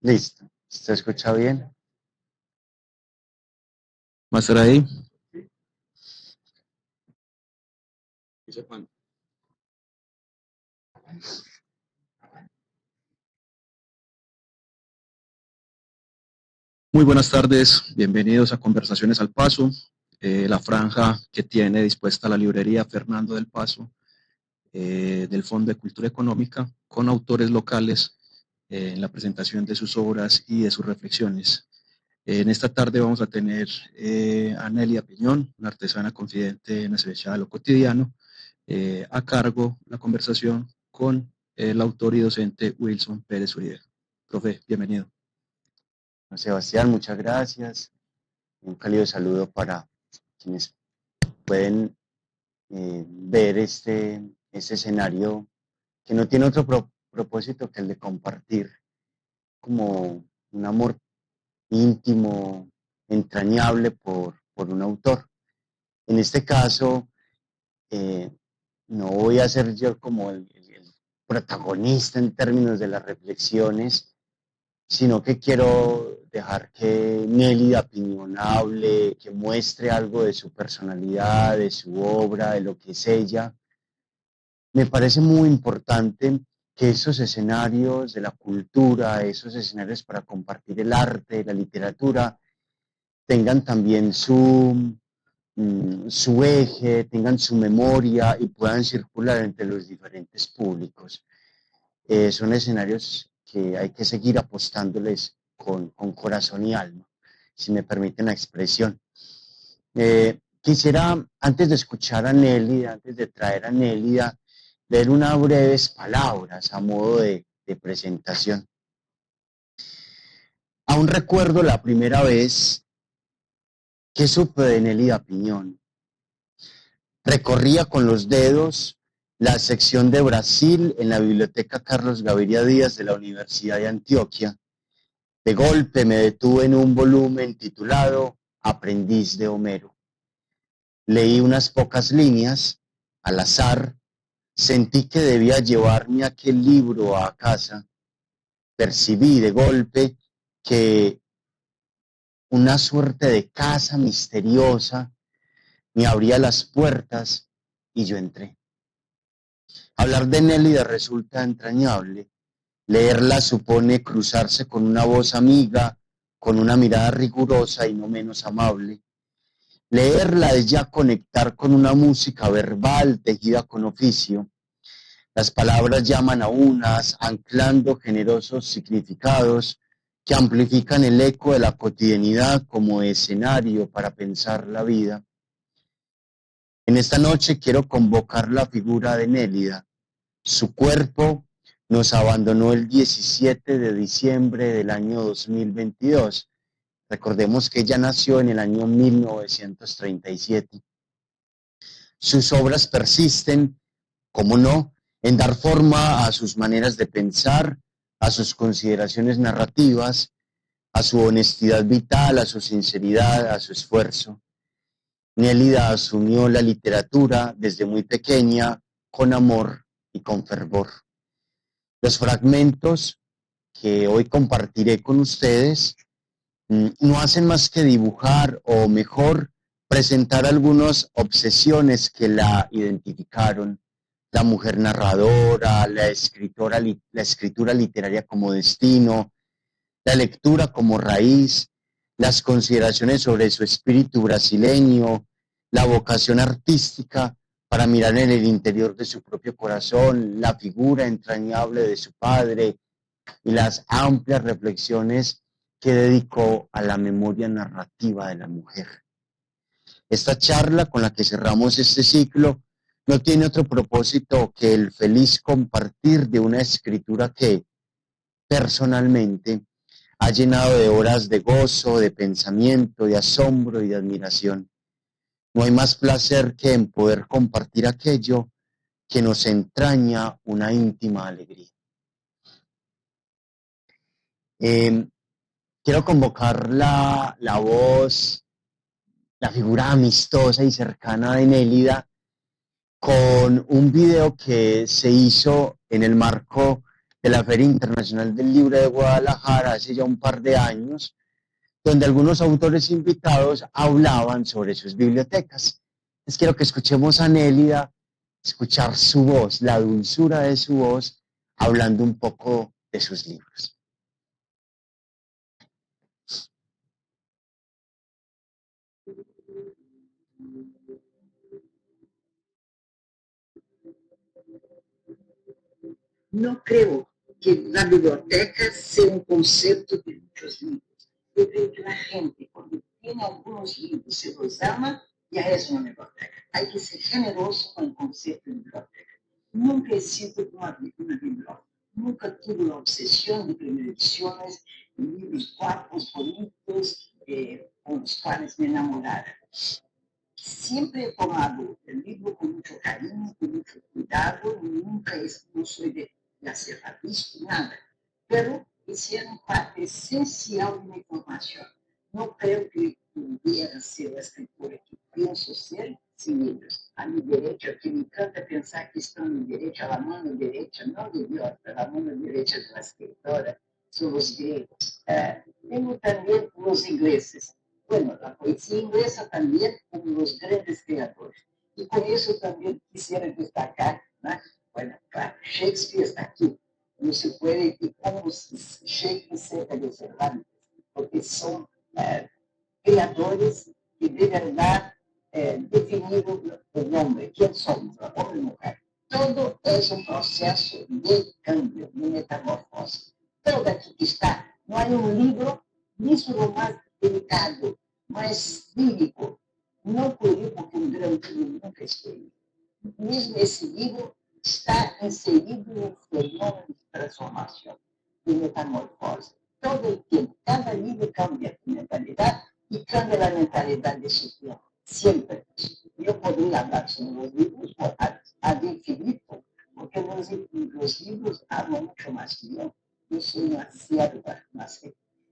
Listo. ¿Se escucha bien? ¿Va a estar ahí? Muy buenas tardes, bienvenidos a Conversaciones al Paso, la franja que tiene dispuesta la librería Fernando del Paso, del Fondo de Cultura Económica, con autores locales en la presentación de sus obras y de sus reflexiones. En esta tarde vamos a tener a Nelia Piñón, una artesana confidente en Especial lo Cotidiano, a cargo la conversación con el autor y docente Wilson Pérez Uribe. Profe, bienvenido. Sebastián, muchas gracias. Un cálido saludo para quienes pueden ver este escenario que no tiene otro propósito que el de compartir como un amor íntimo, entrañable por un autor. En este caso, no voy a ser yo como el protagonista en términos de las reflexiones, sino que quiero dejar que Nélida Piñón hable, que muestre algo de su personalidad, de su obra, de lo que es ella. Me parece muy importante que esos escenarios de la cultura, esos escenarios para compartir el arte, la literatura, tengan también su eje, tengan su memoria y puedan circular entre los diferentes públicos. Son escenarios que hay que seguir apostándoles con corazón y alma, si me permiten la expresión. Quisiera, antes de escuchar a Nélida, antes de traer a Nélida, leer unas breves palabras a modo de presentación. Aún recuerdo la primera vez que supe de Nélida Piñón. Recorría con los dedos la sección de Brasil en la Biblioteca Carlos Gaviria Díaz de la Universidad de Antioquia. De golpe me detuve en un volumen titulado Aprendiz de Homero. Leí unas pocas líneas, al azar, sentí que debía llevarme aquel libro a casa. Percibí de golpe que una suerte de casa misteriosa me abría las puertas y yo entré. Hablar de Nélida resulta entrañable. Leerla supone cruzarse con una voz amiga, con una mirada rigurosa y no menos amable. Leerla es ya conectar con una música verbal tejida con oficio. Las palabras llaman a unas, anclando generosos significados que amplifican el eco de la cotidianidad como escenario para pensar la vida. En esta noche quiero convocar la figura de Nélida. Su cuerpo nos abandonó el 17 de diciembre del año 2022. Recordemos que ella nació en el año 1937. Sus obras persisten, cómo no, en dar forma a sus maneras de pensar, a sus consideraciones narrativas, a su honestidad vital, a su sinceridad, a su esfuerzo. Nélida asumió la literatura desde muy pequeña, con amor y con fervor. Los fragmentos que hoy compartiré con ustedes no hacen más que dibujar o mejor presentar algunas obsesiones que la identificaron. La mujer narradora, la escritura literaria como destino, la lectura como raíz, las consideraciones sobre su espíritu brasileño, la vocación artística para mirar en el interior de su propio corazón, la figura entrañable de su padre y las amplias reflexiones que dedicó a la memoria narrativa de la mujer. Esta charla con la que cerramos este ciclo no tiene otro propósito que el feliz compartir de una escritura que, personalmente, ha llenado de horas de gozo, de pensamiento, de asombro y de admiración. No hay más placer que en poder compartir aquello que nos entraña una íntima alegría. Quiero convocar la voz, la figura amistosa y cercana de Nélida, con un video que se hizo en el marco de la Feria Internacional del Libro de Guadalajara hace ya un par de años, donde algunos autores invitados hablaban sobre sus bibliotecas. Les quiero que escuchemos a Nélida, escuchar su voz, la dulzura de su voz, hablando un poco de sus libros. No creo que la biblioteca sea un concepto de muchos libros. Yo creo que la gente, cuando tiene algunos libros, se los ama, ya es una biblioteca. Hay que ser generoso con el concepto de biblioteca. Nunca he sido una biblioteca. Nunca tuve la obsesión de primeras ediciones, de libros guapos, bonitos, con los cuales me enamorara. Siempre he tomado el libro con mucho cariño, con mucho cuidado, nunca no soy de hacer rabisco, nada, pero hicieron parte esencial de mi formación. No creo que pudiera ser la escritora que pienso ser sin ellos. A mi derecha, que me encanta pensar que están a mi derecha, a la mano derecha, no de Dios, a la mano derecha de la escritora, son los griegos. Tengo también los ingleses. Bueno, la poesía inglesa también, como los grandes creadores. Y con eso también quisiera destacar, ¿no? Bueno, claro, Shakespeare está aquí. No se puede, y como Shakespeare cerca de Cervantes, porque son creadores que de verdad definido el hombre, quién somos, hombre y mujer. Todo es un proceso de cambio, de metamorfose. Todo aquí que está. No hay un libro, ni lo más delicado, mais lírico. Não por ir porque um grande livro nunca escrevi. Mesmo esse livro está inserido no fenômeno de transformação, de metamorfose. Todo o tempo, cada livro cambia a mentalidade e cambia a mentalidade de su tiempo. Sempre. Eu poderia falar sobre os livros ad infinito, porque os livros falam muito mais que eu. Eu sou uma serva,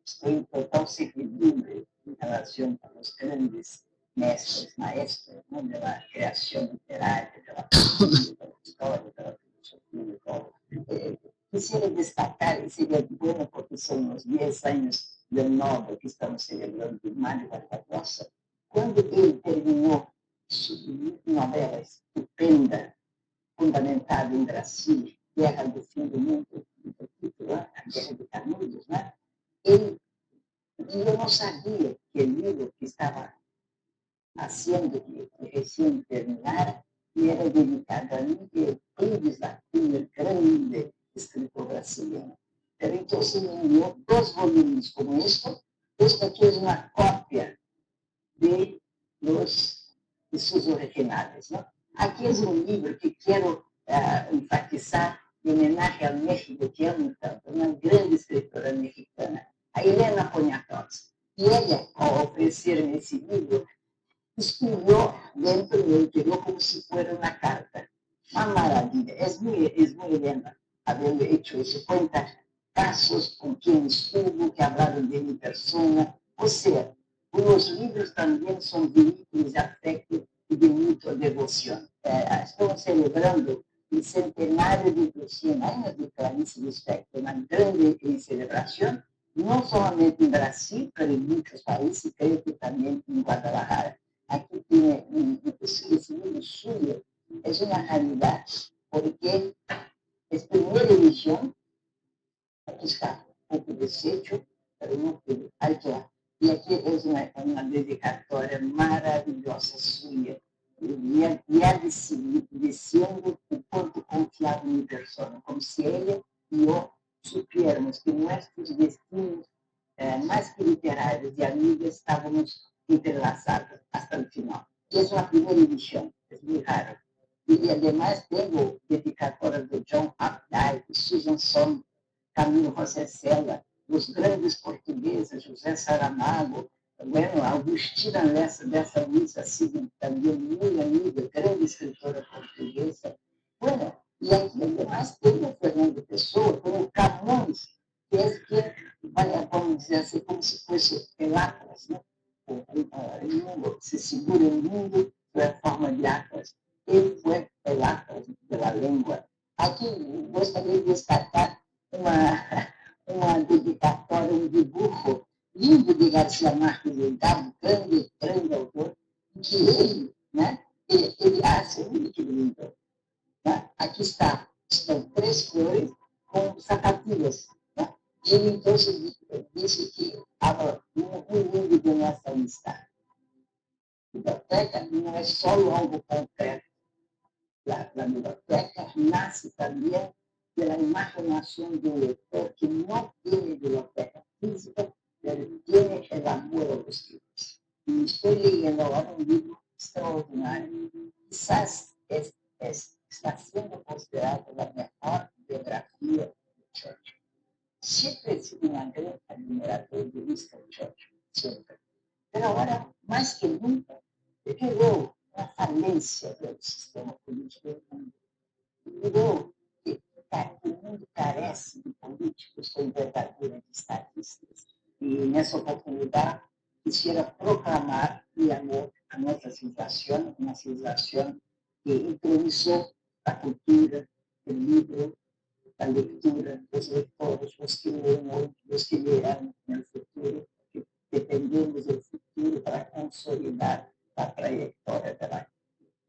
estou em total servidumbre em relação a los grandes mestres, maestros, ¿no? De la creación literaria, de la poesía, de la historia, de la filosofía, de todo. Quisiera destacar, y sería bueno porque son los 10 años del Nobel que estamos celebrando de Mário Vargas Llosa, cuando él terminó su novela estupenda, fundamentada en Brasil, Guerra do Fim do Mundo, o título, a Guerra de Canudos, né? Ele, e eu não sabia que o livro que estava haciendo que recién terminara y era dedicado a Miguel Pérez da Cunha, el grande escritor brasileño. Pero entonces me envió 2 volúmenes como esto. Esto aquí es una copia de sus originales, ¿no? Aquí es un libro que quiero enfatizar en homenaje a México, que amo tanto, una grande escritora mexicana, a Elena Poniatowska. Y ella, al ofrecerme ese libro, escribió dentro del interior como si fuera una carta. Una maravilla. Es muy linda haberlo hecho eso. Cuenta casos con quien estuvo, que hablaron de mi persona. O sea, los libros también son vehículos de afecto y de mutua devoción. Estamos celebrando el centenario de los 100 años de Clarice Lispector, una grande celebración, no solamente en Brasil, pero en muchos países, creo que también en Guadalajara. Aquí tiene esse livro suyo, es una realidad, porque es primera edición, aquí está un poco deshecho, pero no puedo, y aquí es una dedicatoria maravillosa suya, y ha diciendo o quanto confiaba en mi persona, como si ella y yo supiéramos que nuestros destinos, más que literarios y amigos, estábamos entrelazados hasta el final. Y es la primera edición, es muy raro. Y además tengo dedicatorias de John Updike, Susan Sontag, Camilo José Cela, los grandes portugueses, José Saramago, bueno, Agustina dessa Luiz ha sido también muy amiga, grande escritora portuguesa. Bueno, y aquí además tengo Fernando Pessoa, tengo Camões, que es quien, vamos dizer assim, como se fosse el Atlas, ¿no? El mundo, se segura el mundo, fue a forma de Atlas. Ele foi relatos de la lengua. Aqui gostaria de destacar uma dedicatória, um dibujo lindo de Garcia Marques Delgado, grande autor, em que ele, né, ele acha muito lindo. Né? Aqui estão 3 flores com sapatilhas. Né? Ele, então, disse que há lindo de nossa amistade. A biblioteca não é só algo concreto. La biblioteca nace también de la imaginación de un lector que no tiene biblioteca física, pero tiene el amor a los libros. Y estoy leyendo ahora un libro extraordinario. Quizás está siendo considerado la mejor biografía de Churchill. Siempre he sido una gran admirador de Winston Churchill, siempre. Pero ahora, más que nunca, veo uma falência do sistema político do mundo. Virou que o mundo carece de políticos com envergadura de estatistas. E nessa oportunidade, quisiera proclamar mi amor a nossa civilização, uma civilização que improvisou a cultura, o livro, a leitura, os leitores, os que leem hoje, os que lerão no futuro, que dependemos do futuro para consolidar a trajetória da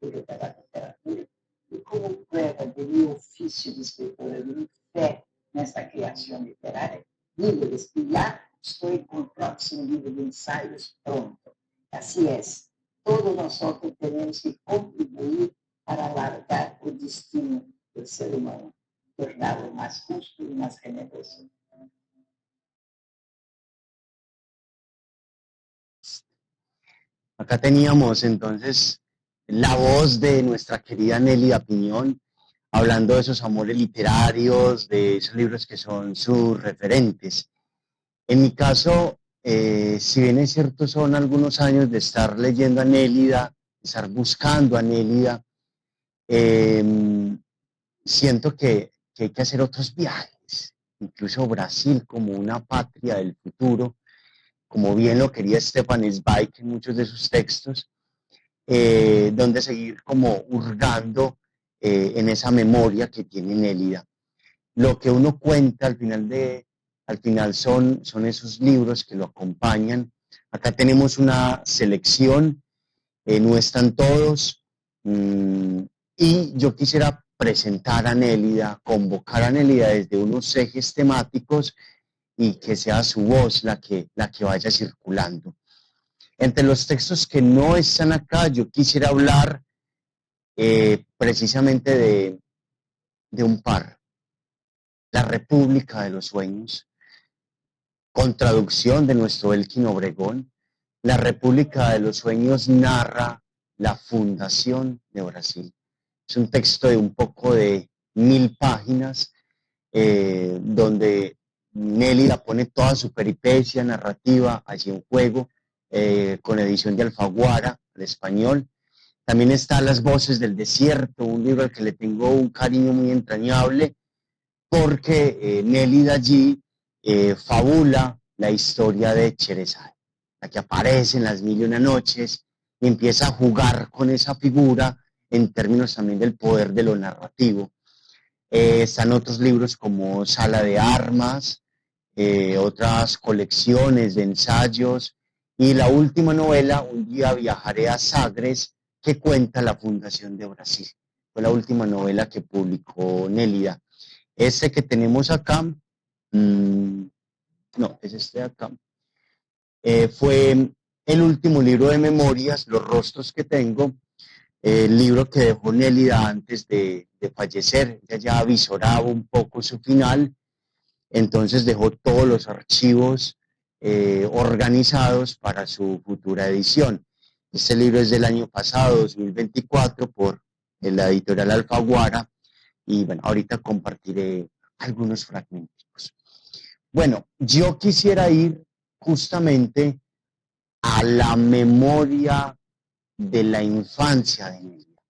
literatura, e como prueba de meu ofício de escritora, de minha fé nessa criação literária, digo-lhes que já estou com o próximo livro de ensaios pronto. Assim é, todos nós temos que contribuir para alargar o destino do ser humano, torná-lo mais justo e mais generoso. Acá teníamos entonces la voz de nuestra querida Nélida Piñón, hablando de esos amores literarios, de esos libros que son sus referentes. En mi caso, si bien es cierto, son algunos años de estar leyendo a Nélida, de estar buscando a Nélida, siento que hay que hacer otros viajes, incluso Brasil como una patria del futuro, como bien lo quería Stefan Zweig en muchos de sus textos, donde seguir como hurgando en esa memoria que tiene Nélida. Lo que uno cuenta al final son esos libros que lo acompañan. Acá tenemos una selección, no están todos, y yo quisiera presentar a Nélida, convocar a Nélida desde unos ejes temáticos y que sea su voz la que vaya circulando. Entre los textos que no están acá, yo quisiera hablar precisamente de un par. La República de los Sueños, con traducción de nuestro Elkin Obregón. La República de los Sueños narra la fundación de Brasil. Es un texto de un poco de 1000 páginas, donde Nélida pone toda su peripecia narrativa allí en juego, con edición de Alfaguara, al español. También está Las Voces del Desierto, un libro al que le tengo un cariño muy entrañable, porque Nélida allí fabula la historia de Sherezade, la que aparece en Las Mil y Una Noches, y empieza a jugar con esa figura en términos también del poder de lo narrativo. Están otros libros como Sala de Armas, otras colecciones de ensayos, y la última novela, Un día viajaré a Sagres, que cuenta la fundación de Brasil. Fue la última novela que publicó Nélida. Este que tenemos acá, no, es este de acá, fue el último libro de memorias, Los rostros que tengo, el libro que dejó Nélida antes de fallecer. Ella ya avisoraba un poco su final, entonces dejó todos los archivos organizados para su futura edición. Este libro es del año pasado, 2024, por la editorial Alfaguara, y bueno, ahorita compartiré algunos fragmentos. Bueno, yo quisiera ir justamente a la memoria de la infancia de Nélida,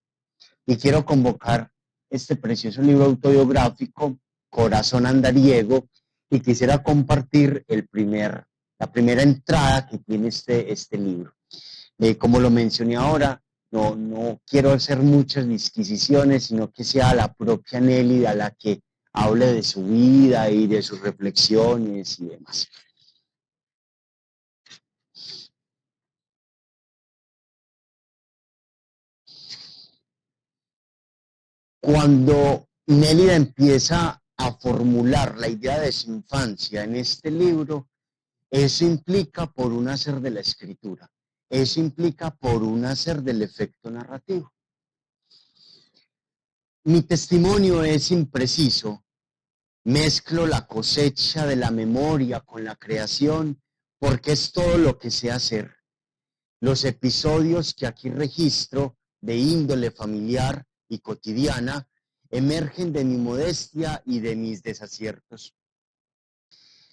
y quiero convocar este precioso libro autobiográfico, Corazón Andariego, y quisiera compartir la primera entrada que tiene este libro. Como lo mencioné ahora, no quiero hacer muchas disquisiciones, sino que sea la propia Nélida la que hable de su vida y de sus reflexiones y demás. Cuando Nélida empieza a formular la idea de su infancia en este libro, eso implica por un hacer de la escritura, eso implica por un hacer del efecto narrativo. Mi testimonio es impreciso, mezclo la cosecha de la memoria con la creación, porque es todo lo que sé hacer. Los episodios que aquí registro de índole familiar y cotidiana emergen de mi modestia y de mis desaciertos.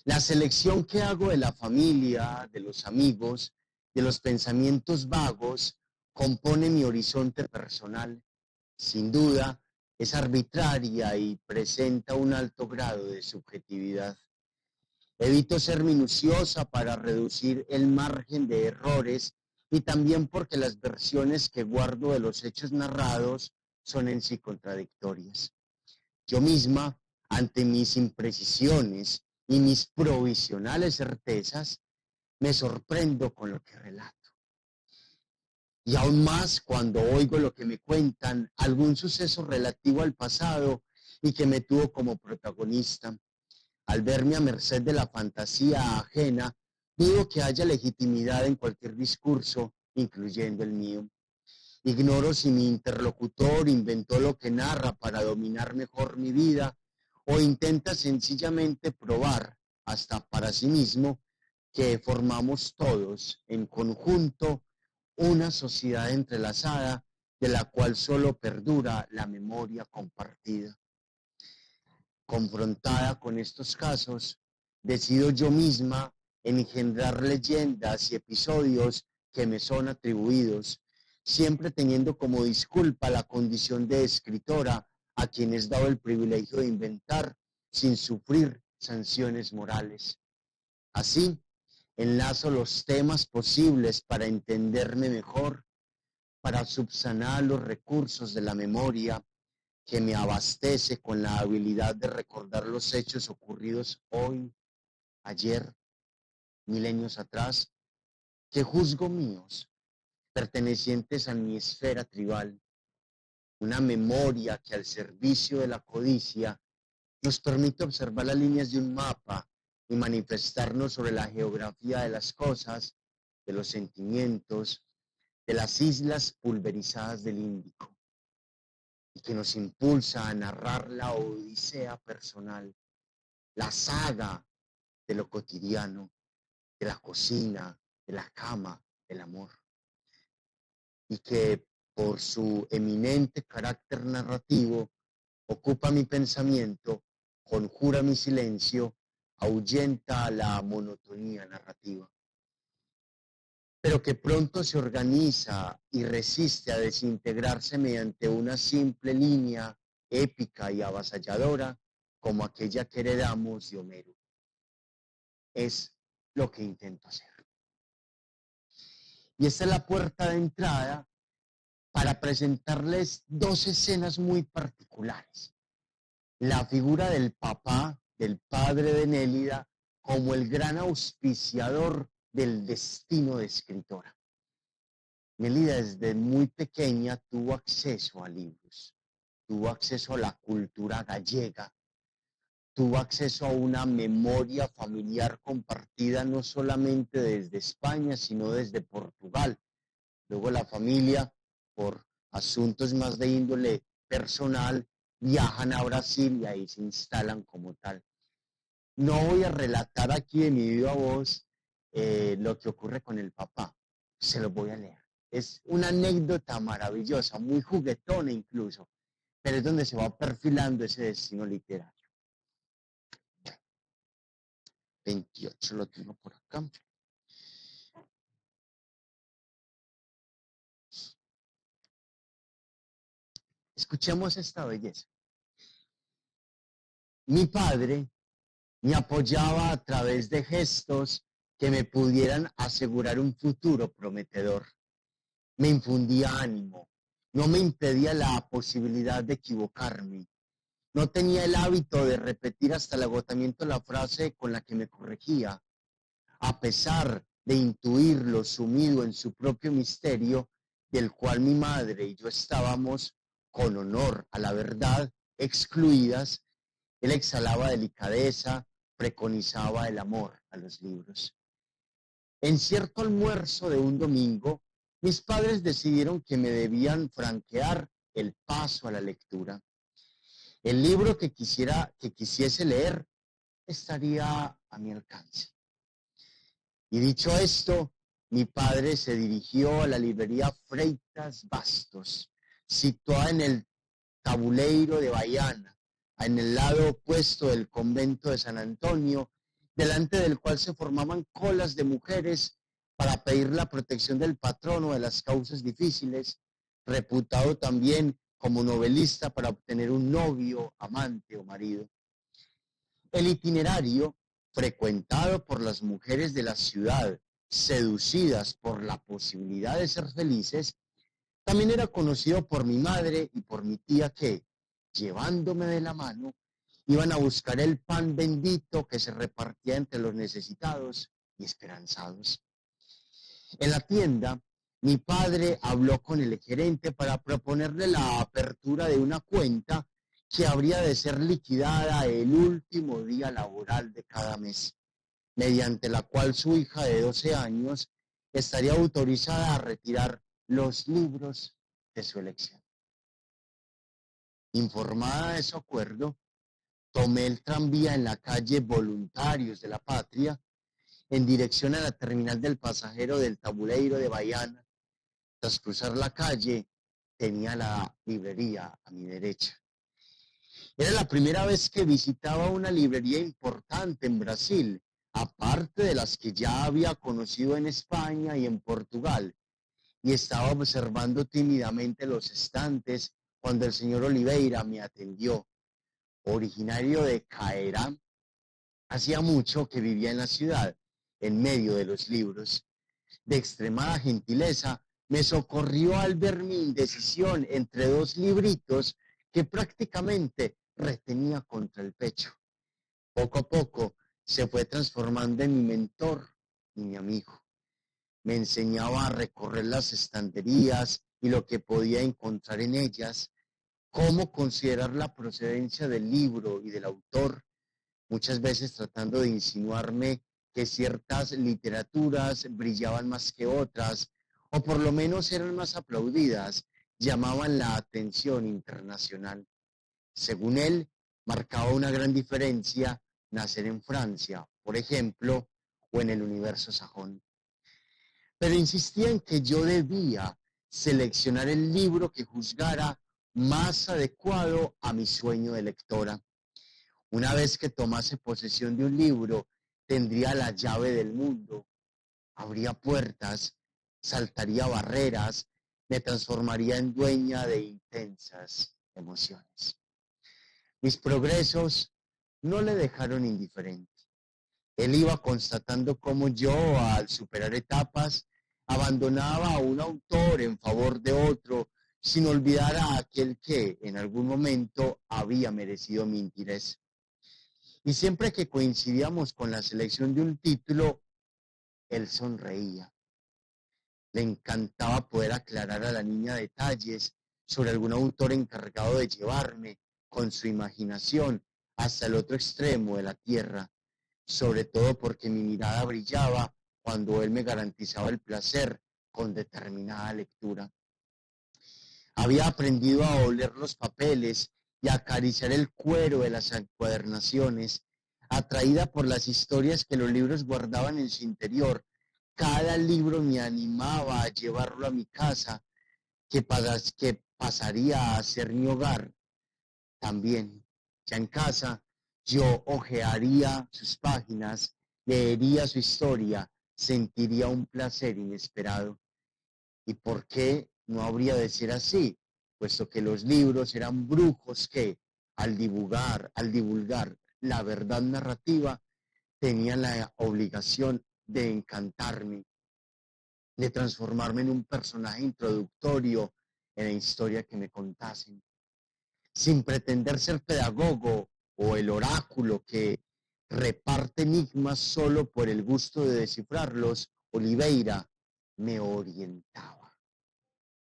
La selección que hago de la familia, de los amigos, de los pensamientos vagos, compone mi horizonte personal. Sin duda, es arbitraria y presenta un alto grado de subjetividad. Evito ser minuciosa para reducir el margen de errores y también porque las versiones que guardo de los hechos narrados son en sí contradictorias. Yo misma, ante mis imprecisiones y mis provisionales certezas, me sorprendo con lo que relato. Y aún más cuando oigo lo que me cuentan, algún suceso relativo al pasado y que me tuvo como protagonista. Al verme a merced de la fantasía ajena, dudo que haya legitimidad en cualquier discurso, incluyendo el mío. Ignoro si mi interlocutor inventó lo que narra para dominar mejor mi vida o intenta sencillamente probar, hasta para sí mismo, que formamos todos en conjunto una sociedad entrelazada de la cual solo perdura la memoria compartida. Confrontada con estos casos, decido yo misma engendrar leyendas y episodios que me son atribuidos, siempre teniendo como disculpa la condición de escritora a quien es dado el privilegio de inventar sin sufrir sanciones morales. Así, enlazo los temas posibles para entenderme mejor, para subsanar los recursos de la memoria que me abastece con la habilidad de recordar los hechos ocurridos hoy, ayer, milenios atrás, que juzgo míos, pertenecientes a mi esfera tribal, una memoria que al servicio de la codicia nos permite observar las líneas de un mapa y manifestarnos sobre la geografía de las cosas, de los sentimientos, de las islas pulverizadas del Índico, y que nos impulsa a narrar la odisea personal, la saga de lo cotidiano, de la cocina, de la cama, del amor, y que por su eminente carácter narrativo ocupa mi pensamiento, conjura mi silencio, ahuyenta la monotonía narrativa, pero que pronto se organiza y resiste a desintegrarse mediante una simple línea épica y avasalladora como aquella que heredamos de Homero. Es lo que intento hacer. Y esta es la puerta de entrada para presentarles dos escenas muy particulares. La figura del papá, del padre de Nélida, como el gran auspiciador del destino de escritora. Nélida desde muy pequeña tuvo acceso a libros, tuvo acceso a la cultura gallega, tuvo acceso a una memoria familiar compartida no solamente desde España, sino desde Portugal. Luego la familia, por asuntos más de índole personal, viajan a Brasil y ahí se instalan como tal. No voy a relatar aquí de mi viva voz lo que ocurre con el papá, se lo voy a leer. Es una anécdota maravillosa, muy juguetona incluso, pero es donde se va perfilando ese destino literario. 28 lo tengo por acá. Escuchemos esta belleza. Mi padre me apoyaba a través de gestos que me pudieran asegurar un futuro prometedor. me infundía ánimo, no me impedía la posibilidad de equivocarme. No tenía el hábito de repetir hasta el agotamiento la frase con la que me corregía. A pesar de intuirlo sumido en su propio misterio, del cual mi madre y yo estábamos, con honor a la verdad, excluidas, él exhalaba delicadeza, preconizaba el amor a los libros. En cierto almuerzo de un domingo, mis padres decidieron que me debían franquear el paso a la lectura. El libro que quisiese leer estaría a mi alcance. Y dicho esto, mi padre se dirigió a la librería Freitas Bastos, situada en el Tabuleiro de Baiana, en el lado opuesto del convento de San Antonio, delante del cual se formaban colas de mujeres para pedir la protección del patrono de las causas difíciles, reputado también como novelista para obtener un novio, amante o marido. El itinerario, frecuentado por las mujeres de la ciudad, seducidas por la posibilidad de ser felices, también era conocido por mi madre y por mi tía que, llevándome de la mano, iban a buscar el pan bendito que se repartía entre los necesitados y esperanzados. En la tienda, mi padre habló con el gerente para proponerle la apertura de una cuenta que habría de ser liquidada el último día laboral de cada mes, mediante la cual su hija de 12 años estaría autorizada a retirar los libros de su elección. Informada de su acuerdo, tomé el tranvía en la calle Voluntarios de la Patria en dirección a la terminal del pasajero del Tabuleiro de Baiana. Tras cruzar la calle, tenía la librería a mi derecha. Era la primera vez que visitaba una librería importante en Brasil, aparte de las que ya había conocido en España y en Portugal, y estaba observando tímidamente los estantes cuando el señor Oliveira me atendió. Originario de Caerá, hacía mucho que vivía en la ciudad, en medio de los libros. De extremada gentileza, me socorrió al ver mi indecisión entre dos libritos que prácticamente retenía contra el pecho. Poco a poco se fue transformando en mi mentor y mi amigo. Me enseñaba a recorrer las estanterías y lo que podía encontrar en ellas, cómo considerar la procedencia del libro y del autor, muchas veces tratando de insinuarme que ciertas literaturas brillaban más que otras, o por lo menos eran más aplaudidas, llamaban la atención internacional. Según él, marcaba una gran diferencia nacer en Francia, por ejemplo, o en el universo sajón. Pero insistía en que yo debía seleccionar el libro que juzgara más adecuado a mi sueño de lectora. Una vez que tomase posesión de un libro, tendría la llave del mundo, abría puertas, saltaría barreras, me transformaría en dueña de intensas emociones. Mis progresos no le dejaron indiferente. Él iba constatando cómo yo, al superar etapas, abandonaba a un autor en favor de otro, sin olvidar a aquel que, en algún momento, había merecido mi interés. Y siempre que coincidíamos con la selección de un título, él sonreía. Le encantaba poder aclarar a la niña detalles sobre algún autor encargado de llevarme, con su imaginación, hasta el otro extremo de la tierra, sobre todo porque mi mirada brillaba cuando él me garantizaba el placer con determinada lectura. Había aprendido a oler los papeles y a acariciar el cuero de las encuadernaciones, atraída por las historias que los libros guardaban en su interior. Cada libro me animaba a llevarlo a mi casa, que pasaría a ser mi hogar también. Ya en casa, yo hojearía sus páginas, leería su historia, sentiría un placer inesperado. ¿Y por qué no habría de ser así? Puesto que los libros eran brujos que, al divulgar la verdad narrativa, tenían la obligación de encantarme. de transformarme en un personaje introductorio en la historia que me contasen, sin pretender ser pedagogo o el oráculo que reparte enigmas solo por el gusto de descifrarlos. Oliveira me orientaba.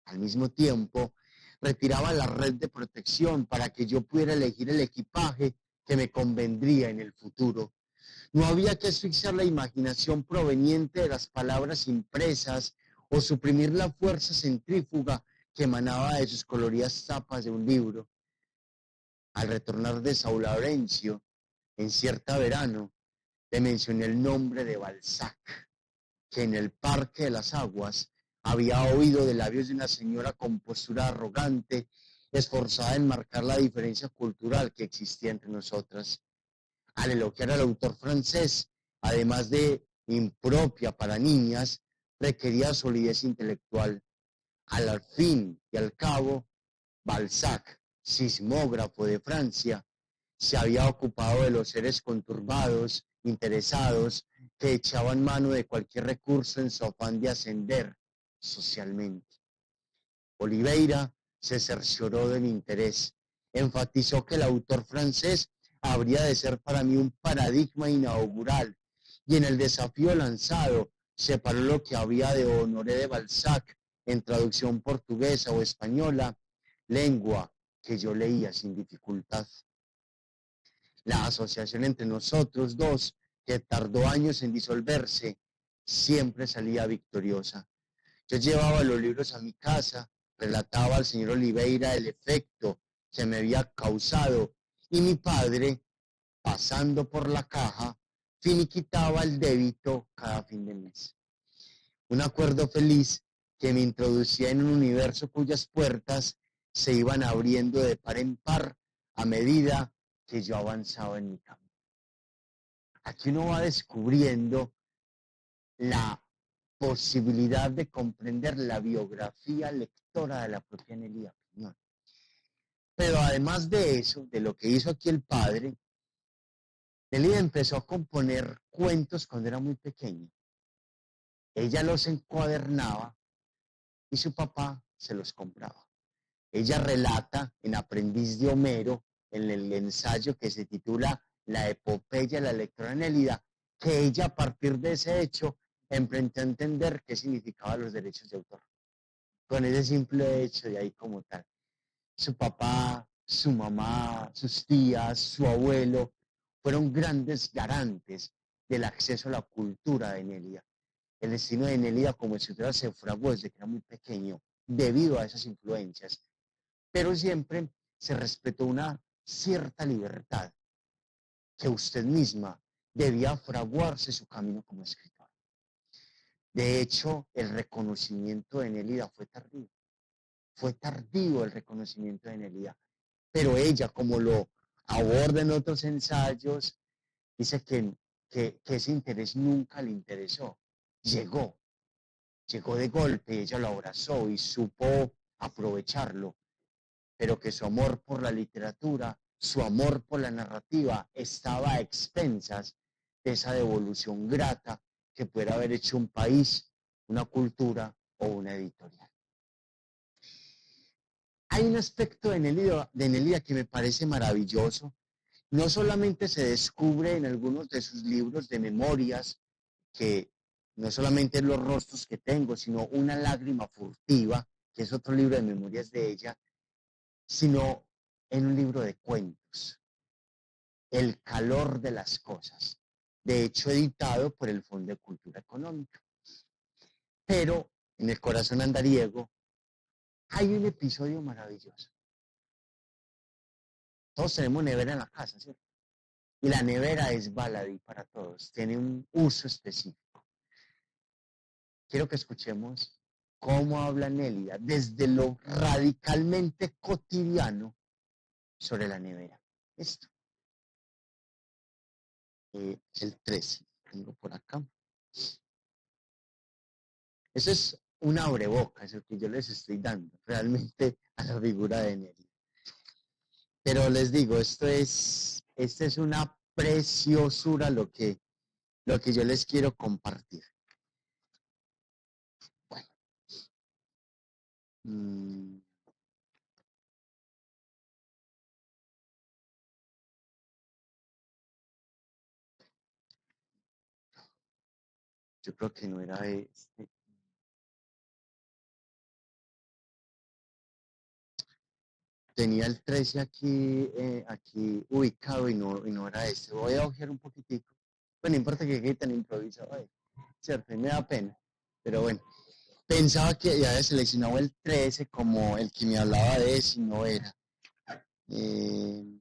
Al mismo tiempo, retiraba la red de protección para que yo pudiera elegir el equipaje que me convendría en el futuro. No había que asfixiar la imaginación proveniente de las palabras impresas o suprimir la fuerza centrífuga que emanaba de sus coloridas tapas de un libro. Al retornar de Sao Laurencio, en cierta verano, le mencioné el nombre de Balzac, que en el Parque de las Aguas había oído de labios de una señora con postura arrogante, esforzada en marcar la diferencia cultural que existía entre nosotras. Al elogiar al autor francés, además de impropia para niñas, requería solidez intelectual. Al fin y al cabo, Balzac, sismógrafo de Francia, se había ocupado de los seres conturbados, interesados, que echaban mano de cualquier recurso en su afán de ascender socialmente. Oliveira se cercioró de mi interés. Enfatizó que el autor francés habría de ser para mí un paradigma inaugural, y en el desafío lanzado separó lo que había de Honoré de Balzac en traducción portuguesa o española, lengua que yo leía sin dificultad. La asociación entre nosotros dos, que tardó años en disolverse, siempre salía victoriosa. Yo llevaba los libros a mi casa, relataba al señor Oliveira el efecto que me había causado, y mi padre, pasando por la caja, finiquitaba el débito cada fin de mes. Un acuerdo feliz que me introducía en un universo cuyas puertas se iban abriendo de par en par a medida que yo avanzaba en mi camino. Aquí uno va descubriendo la posibilidad de comprender la biografía lectora de la propia Nelida Piñón. Pero además de eso, de lo que hizo aquí el padre, Nelida empezó a componer cuentos cuando era muy pequeña. Ella los encuadernaba y su papá se los compraba. Ella relata en Aprendiz de Homero, en el ensayo que se titula La epopeya de la lectora Nélida, que ella a partir de ese hecho emprendió a entender qué significaban los derechos de autor. Con ese simple hecho de ahí como tal. Su papá, su mamá, sus tías, su abuelo, fueron grandes garantes del acceso a la cultura de Nélida. El destino de Nélida como escritora se fraguó desde que era muy pequeño, debido a esas influencias, pero siempre se respetó una cierta libertad, que usted misma debía fraguarse su camino como escritora. De hecho, el reconocimiento de Nélida fue tardío el reconocimiento de Nélida, pero ella, como lo aborda en otros ensayos, dice que ese interés nunca le interesó, llegó de golpe, ella lo abrazó y supo aprovecharlo, pero que su amor por la literatura, su amor por la narrativa estaba a expensas de esa devolución grata que pudiera haber hecho un país, una cultura o una editorial. Hay un aspecto de Nelida que me parece maravilloso. No solamente se descubre en algunos de sus libros de memorias, que no solamente los rostros que tengo, sino una lágrima furtiva, que es otro libro de memorias de ella, sino en un libro de cuentos, El calor de las cosas, de hecho editado por el Fondo de Cultura Económica. Pero en El corazón andariego hay un episodio maravilloso. Todos tenemos nevera en la casa, ¿cierto? Y la nevera es baladí para todos, tiene un uso específico. Quiero que escuchemos cómo habla Nélida desde lo radicalmente cotidiano sobre la nevera. Esto. El 13, tengo por acá. Eso es un abreboca, eso que yo les estoy dando realmente a la figura de Nélida. Pero les digo, esta es una preciosura lo que yo les quiero compartir. Mm, yo creo que no era este. Tenía el 13 aquí, aquí ubicado y no era este. Voy a ojear un poquitico. Bueno, no importa que quede tan improvisado, cierto, y me da pena. Pero bueno, pensaba que ya había seleccionado el 13 como el que me hablaba de eso y no era. Eh,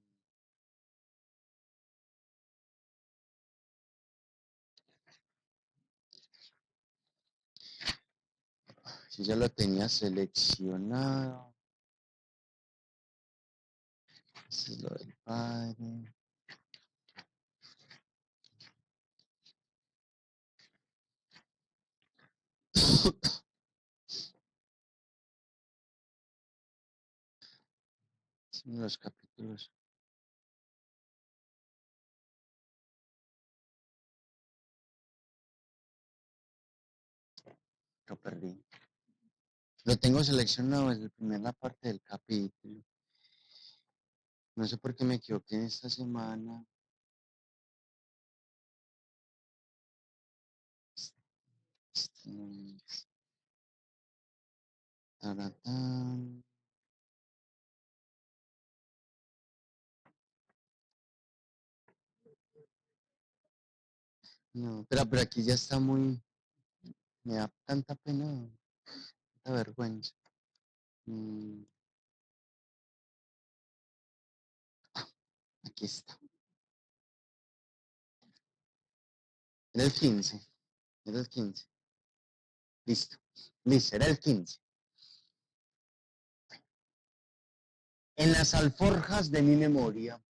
si ya lo tenía seleccionado. Eso es lo del padre. Son los capítulos. Lo perdí. Lo tengo seleccionado desde la parte del capítulo. No sé por qué me equivoqué en esta semana. Taratán. No, pero aquí ya está muy. Me da tanta pena, tanta vergüenza. Mm, aquí está. Era el 15. Era el 15. Listo. Listo, era el 15. En las alforjas de mi memoria,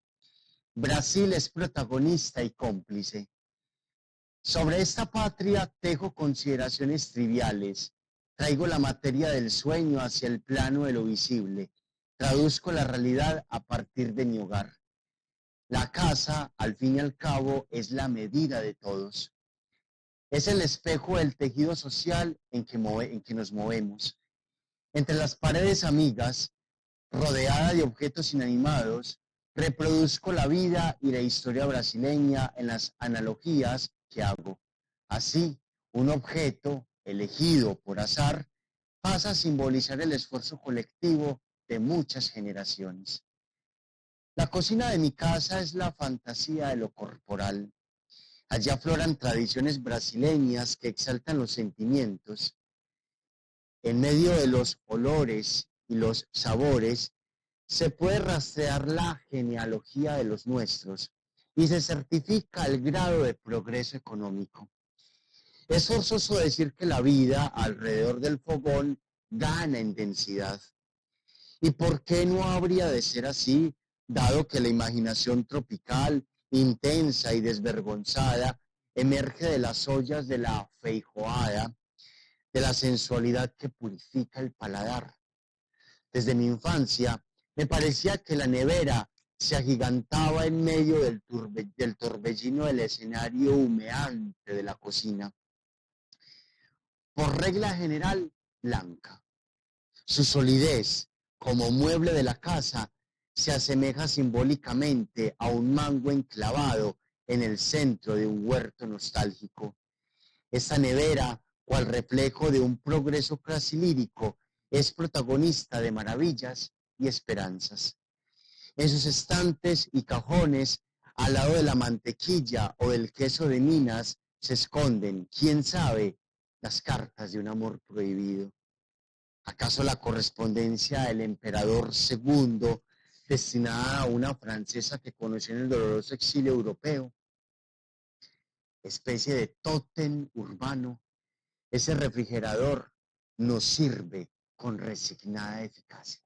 Brasil es protagonista y cómplice. Sobre esta patria tejo consideraciones triviales. Traigo la materia del sueño hacia el plano de lo visible. Traduzco la realidad a partir de mi hogar. La casa, al fin y al cabo, es la medida de todos. Es el espejo del tejido social en que nos movemos. Entre las paredes amigas, rodeada de objetos inanimados, reproduzco la vida y la historia brasileña en las analogías que hago. Así, un objeto elegido por azar pasa a simbolizar el esfuerzo colectivo de muchas generaciones. La cocina de mi casa es la fantasía de lo corporal. Allí afloran tradiciones brasileñas que exaltan los sentimientos. En medio de los olores y los sabores se puede rastrear la genealogía de los nuestros y se certifica el grado de progreso económico. Es forzoso decir que la vida alrededor del fogón gana en densidad. ¿Y por qué no habría de ser así, dado que la imaginación tropical, intensa y desvergonzada, emerge de las ollas de la feijoada, de la sensualidad que purifica el paladar? Desde mi infancia, me parecía que la nevera se agigantaba en medio del torbellino del escenario humeante de la cocina. Por regla general, blanca. Su solidez, como mueble de la casa, se asemeja simbólicamente a un mango enclavado en el centro de un huerto nostálgico. Esta nevera, cual reflejo de un progreso casi lírico, es protagonista de maravillas y esperanzas. En sus estantes y cajones, al lado de la mantequilla o del queso de Minas, se esconden, quién sabe, las cartas de un amor prohibido. ¿Acaso la correspondencia del emperador segundo, destinada a una francesa que conoció en el doloroso exilio europeo? Especie de tótem urbano, ese refrigerador nos sirve con resignada eficacia.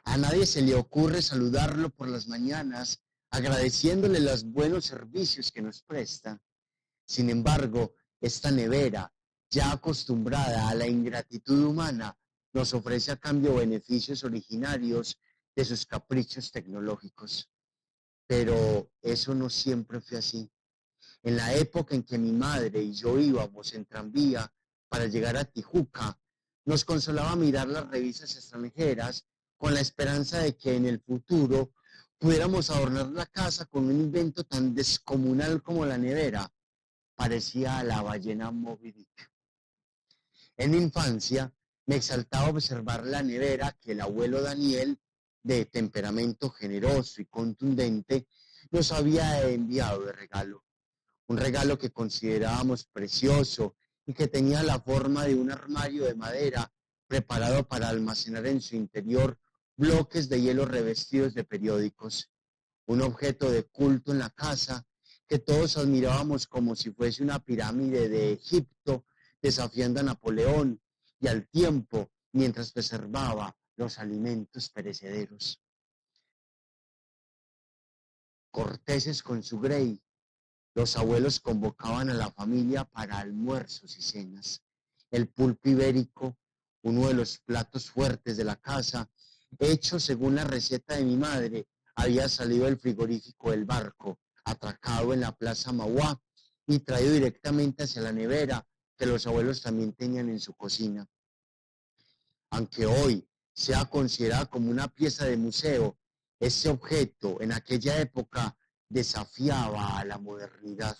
A nadie se le ocurre saludarlo por las mañanas, agradeciéndole los buenos servicios que nos presta. Sin embargo, esta nevera, ya acostumbrada a la ingratitud humana, nos ofrece a cambio beneficios originarios de sus caprichos tecnológicos. Pero eso no siempre fue así. En la época en que mi madre y yo íbamos en tranvía para llegar a Tijuca, Nos consolaba mirar las revistas extranjeras con la esperanza de que en el futuro pudiéramos adornar la casa con un invento tan descomunal como la nevera. Parecía la ballena Moby Dick. En mi infancia me exaltaba observar la nevera que el abuelo Daniel, de temperamento generoso y contundente, nos había enviado de regalo. Un regalo que considerábamos precioso y que tenía la forma de un armario de madera preparado para almacenar en su interior bloques de hielo revestidos de periódicos, un objeto de culto en la casa que todos admirábamos como si fuese una pirámide de Egipto desafiando a Napoleón y al tiempo mientras preservaba los alimentos perecederos. Corteses con su Grey, los abuelos convocaban a la familia para almuerzos y cenas. El pulpo ibérico, uno de los platos fuertes de la casa, hecho según la receta de mi madre, había salido del frigorífico del barco, atracado en la plaza Mauá y traído directamente hacia la nevera que los abuelos también tenían en su cocina. Aunque hoy sea considerada como una pieza de museo, ese objeto en aquella época desafiaba a la modernidad.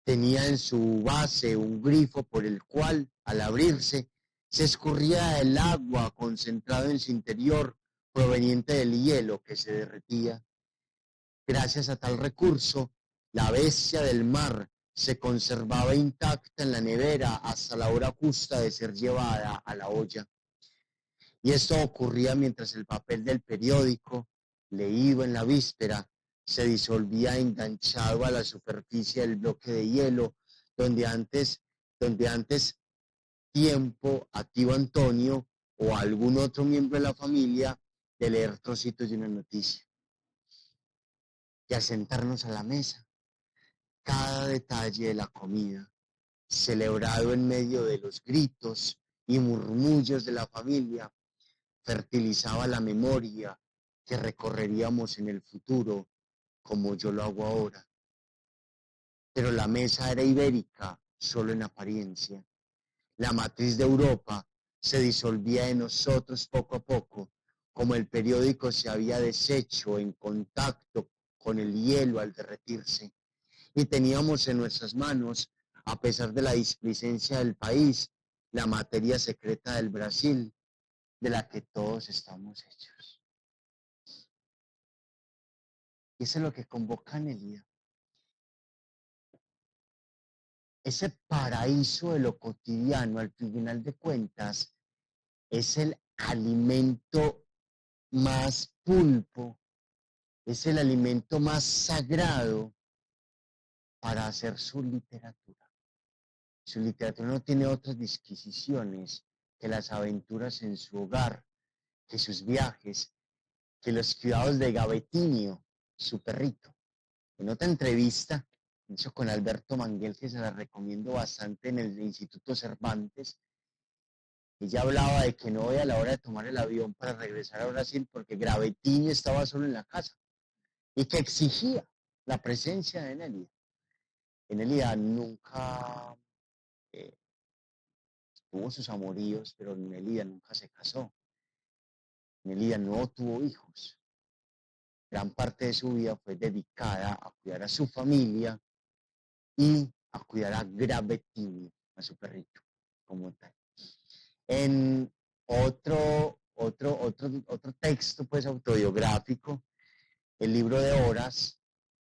Tenía en su base un grifo por el cual, al abrirse, se escurría el agua concentrado en su interior proveniente del hielo que se derretía. Gracias a tal recurso, la bestia del mar se conservaba intacta en la nevera hasta la hora justa de ser llevada a la olla. Y esto ocurría mientras el papel del periódico, leído en la víspera, se disolvía enganchado a la superficie del bloque de hielo, donde antes tiempo a tío Antonio o a algún otro miembro de la familia de leer trocitos de una noticia. Y al sentarnos a la mesa, cada detalle de la comida, celebrado en medio de los gritos y murmullos de la familia, fertilizaba la memoria que recorreríamos en el futuro como yo lo hago ahora. Pero la mesa era ibérica solo en apariencia. La matriz de Europa se disolvía en nosotros poco a poco, como el periódico se había deshecho en contacto con el hielo al derretirse. Y teníamos en nuestras manos, a pesar de la displicencia del país, la materia secreta del Brasil, de la que todos estamos hechos. Y eso es lo que convoca Nelida. Ese paraíso de lo cotidiano, al final de cuentas, es el alimento más pulpo, es el alimento más sagrado para hacer su literatura. Su literatura no tiene otras disquisiciones que las aventuras en su hogar, que sus viajes, que los cuidados de Gavetinio, su perrito. En otra entrevista, hecho con Alberto Manguel, que se la recomiendo bastante en el Instituto Cervantes, ella hablaba de que no a la hora de tomar el avión para regresar a Brasil porque Gavetinio estaba solo en la casa y que exigía la presencia de Nélida. Nélida nunca tuvo sus amoríos, pero Nélida nunca se casó. Nélida no tuvo hijos. Gran parte de su vida fue dedicada a cuidar a su familia y a cuidar a Gavetinio, a su perrito, como tal. En otro texto pues autobiográfico, el libro de Horas,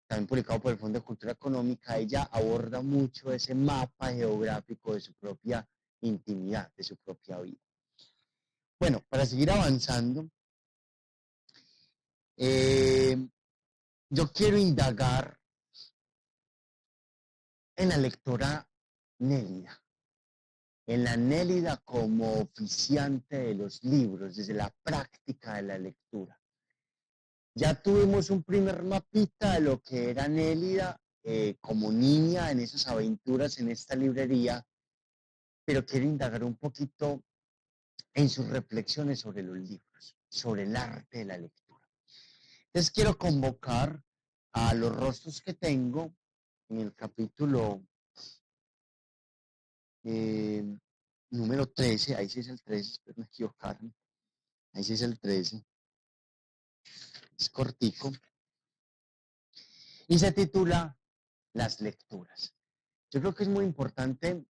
también publicado por el Fondo de Cultura Económica, ella aborda mucho ese mapa geográfico de su propia intimidad, de su propia vida. Bueno, para seguir avanzando, yo quiero indagar en la lectora Nélida, en la Nélida como oficiante de los libros, desde la práctica de la lectura. Ya tuvimos un primer mapita de lo que era Nélida como niña en esas aventuras en esta librería, pero quiero indagar un poquito en sus reflexiones sobre los libros, sobre el arte de la lectura. Entonces quiero convocar a los rostros que tengo en el capítulo número 13, ahí sí es el 13, espero no equivocarme, ahí sí es el 13, es cortico, y se titula Las lecturas. Yo creo que es muy importante,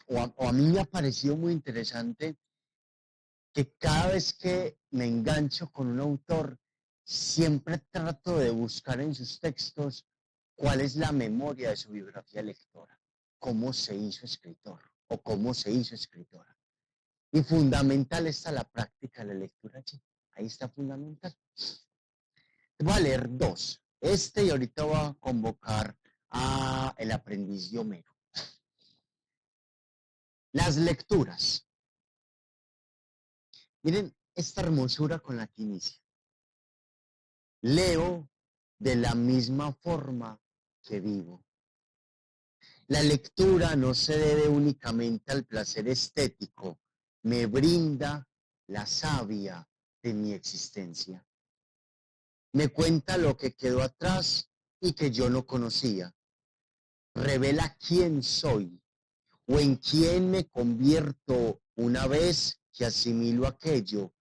o a mí me ha parecido muy interesante, que cada vez que me engancho con un autor, siempre trato de buscar en sus textos cuál es la memoria de su biografía lectora, cómo se hizo escritor o cómo se hizo escritora. Y fundamental está la práctica de la lectura allí. Ahí está fundamental. Voy a leer dos. Y ahorita voy a convocar a El aprendiz de Homero. Las lecturas. Miren esta hermosura con la que inicia. Leo de la misma forma que vivo. La lectura no se debe únicamente al placer estético, me brinda la savia de mi existencia. Me cuenta lo que quedó atrás y que yo no conocía. Revela quién soy o en quién me convierto una vez que asimilo aquello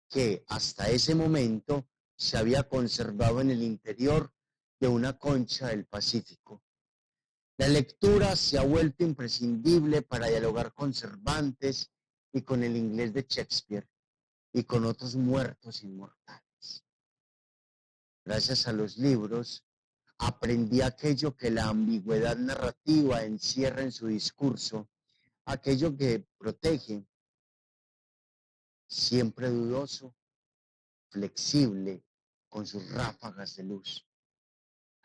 que hasta ese momento se había conservado en el interior de una concha del Pacífico. La lectura se ha vuelto imprescindible para dialogar con Cervantes y con el inglés de Shakespeare y con otros muertos inmortales. Gracias a los libros, aprendí aquello que la ambigüedad narrativa encierra en su discurso, aquello que protege, siempre dudoso, flexible, con sus ráfagas de luz.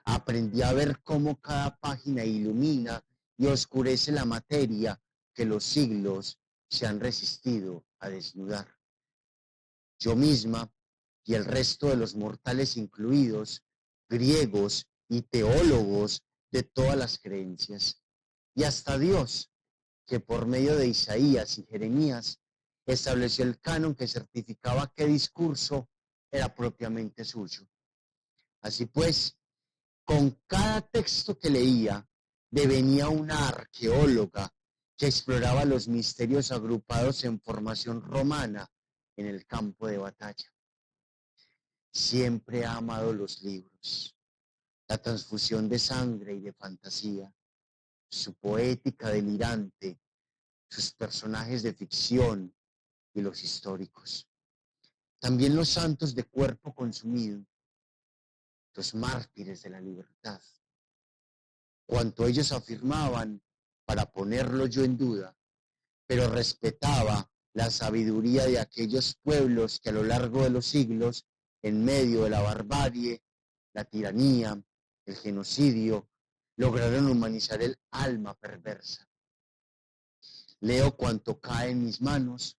Aprendí a ver cómo cada página ilumina y oscurece la materia que los siglos se han resistido a desnudar. Yo misma y el resto de los mortales incluidos, griegos y teólogos de todas las creencias, y hasta Dios, que por medio de Isaías y Jeremías estableció el canon que certificaba qué discurso era propiamente suyo. Así pues, con cada texto que leía, devenía una arqueóloga que exploraba los misterios agrupados en formación romana en el campo de batalla. Siempre ha amado los libros, la transfusión de sangre y de fantasía, su poética delirante, sus personajes de ficción y los históricos. También los santos de cuerpo consumido, los mártires de la libertad. Cuanto ellos afirmaban, para ponerlo yo en duda, pero respetaba la sabiduría de aquellos pueblos que a lo largo de los siglos, en medio de la barbarie, la tiranía, el genocidio, lograron humanizar el alma perversa. Leo cuanto cae en mis manos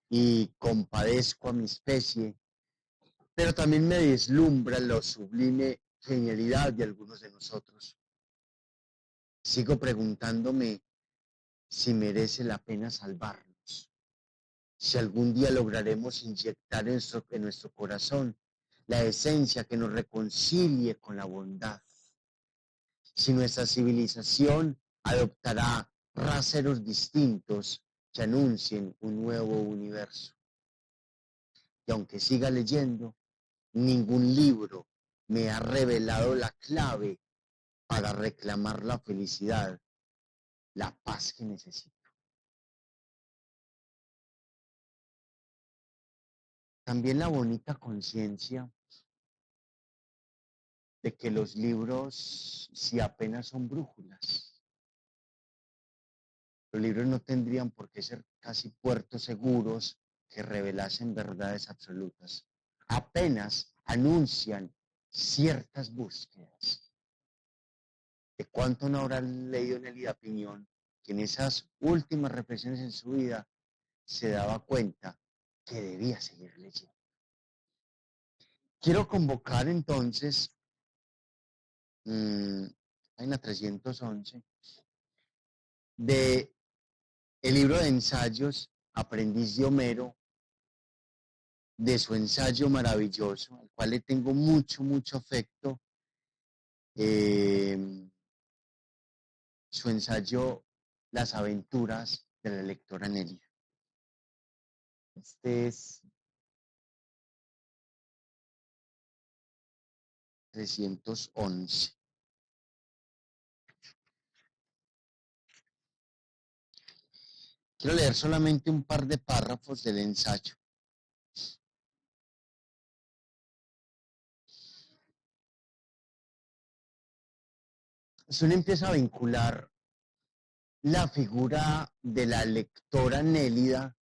y compadezco a mi especie, pero también me deslumbra la sublime genialidad de algunos de nosotros. Sigo preguntándome si merece la pena salvarnos, si algún día lograremos inyectar en nuestro corazón la esencia que nos reconcilie con la bondad, si nuestra civilización adoptará raseros distintos que anuncien un nuevo universo. Y aunque siga leyendo, ningún libro me ha revelado la clave para reclamar la felicidad, la paz que necesito. También la bonita conciencia de que los libros, si apenas son brújulas, los libros no tendrían por qué ser casi puertos seguros que revelasen verdades absolutas. Apenas anuncian ciertas búsquedas. ¿De cuánto no habrá leído Nelida Piñón que en esas últimas reflexiones en su vida se daba cuenta que debía seguir leyendo? Quiero convocar entonces, en la 311, de el libro de ensayos Aprendiz de Homero, de su ensayo maravilloso, al cual le tengo mucho, mucho afecto, su ensayo las aventuras de la lectora Nélida. Este es 311. Quiero leer solamente un par de párrafos del ensayo. Si uno empieza a vincular la figura de la lectora Nélida,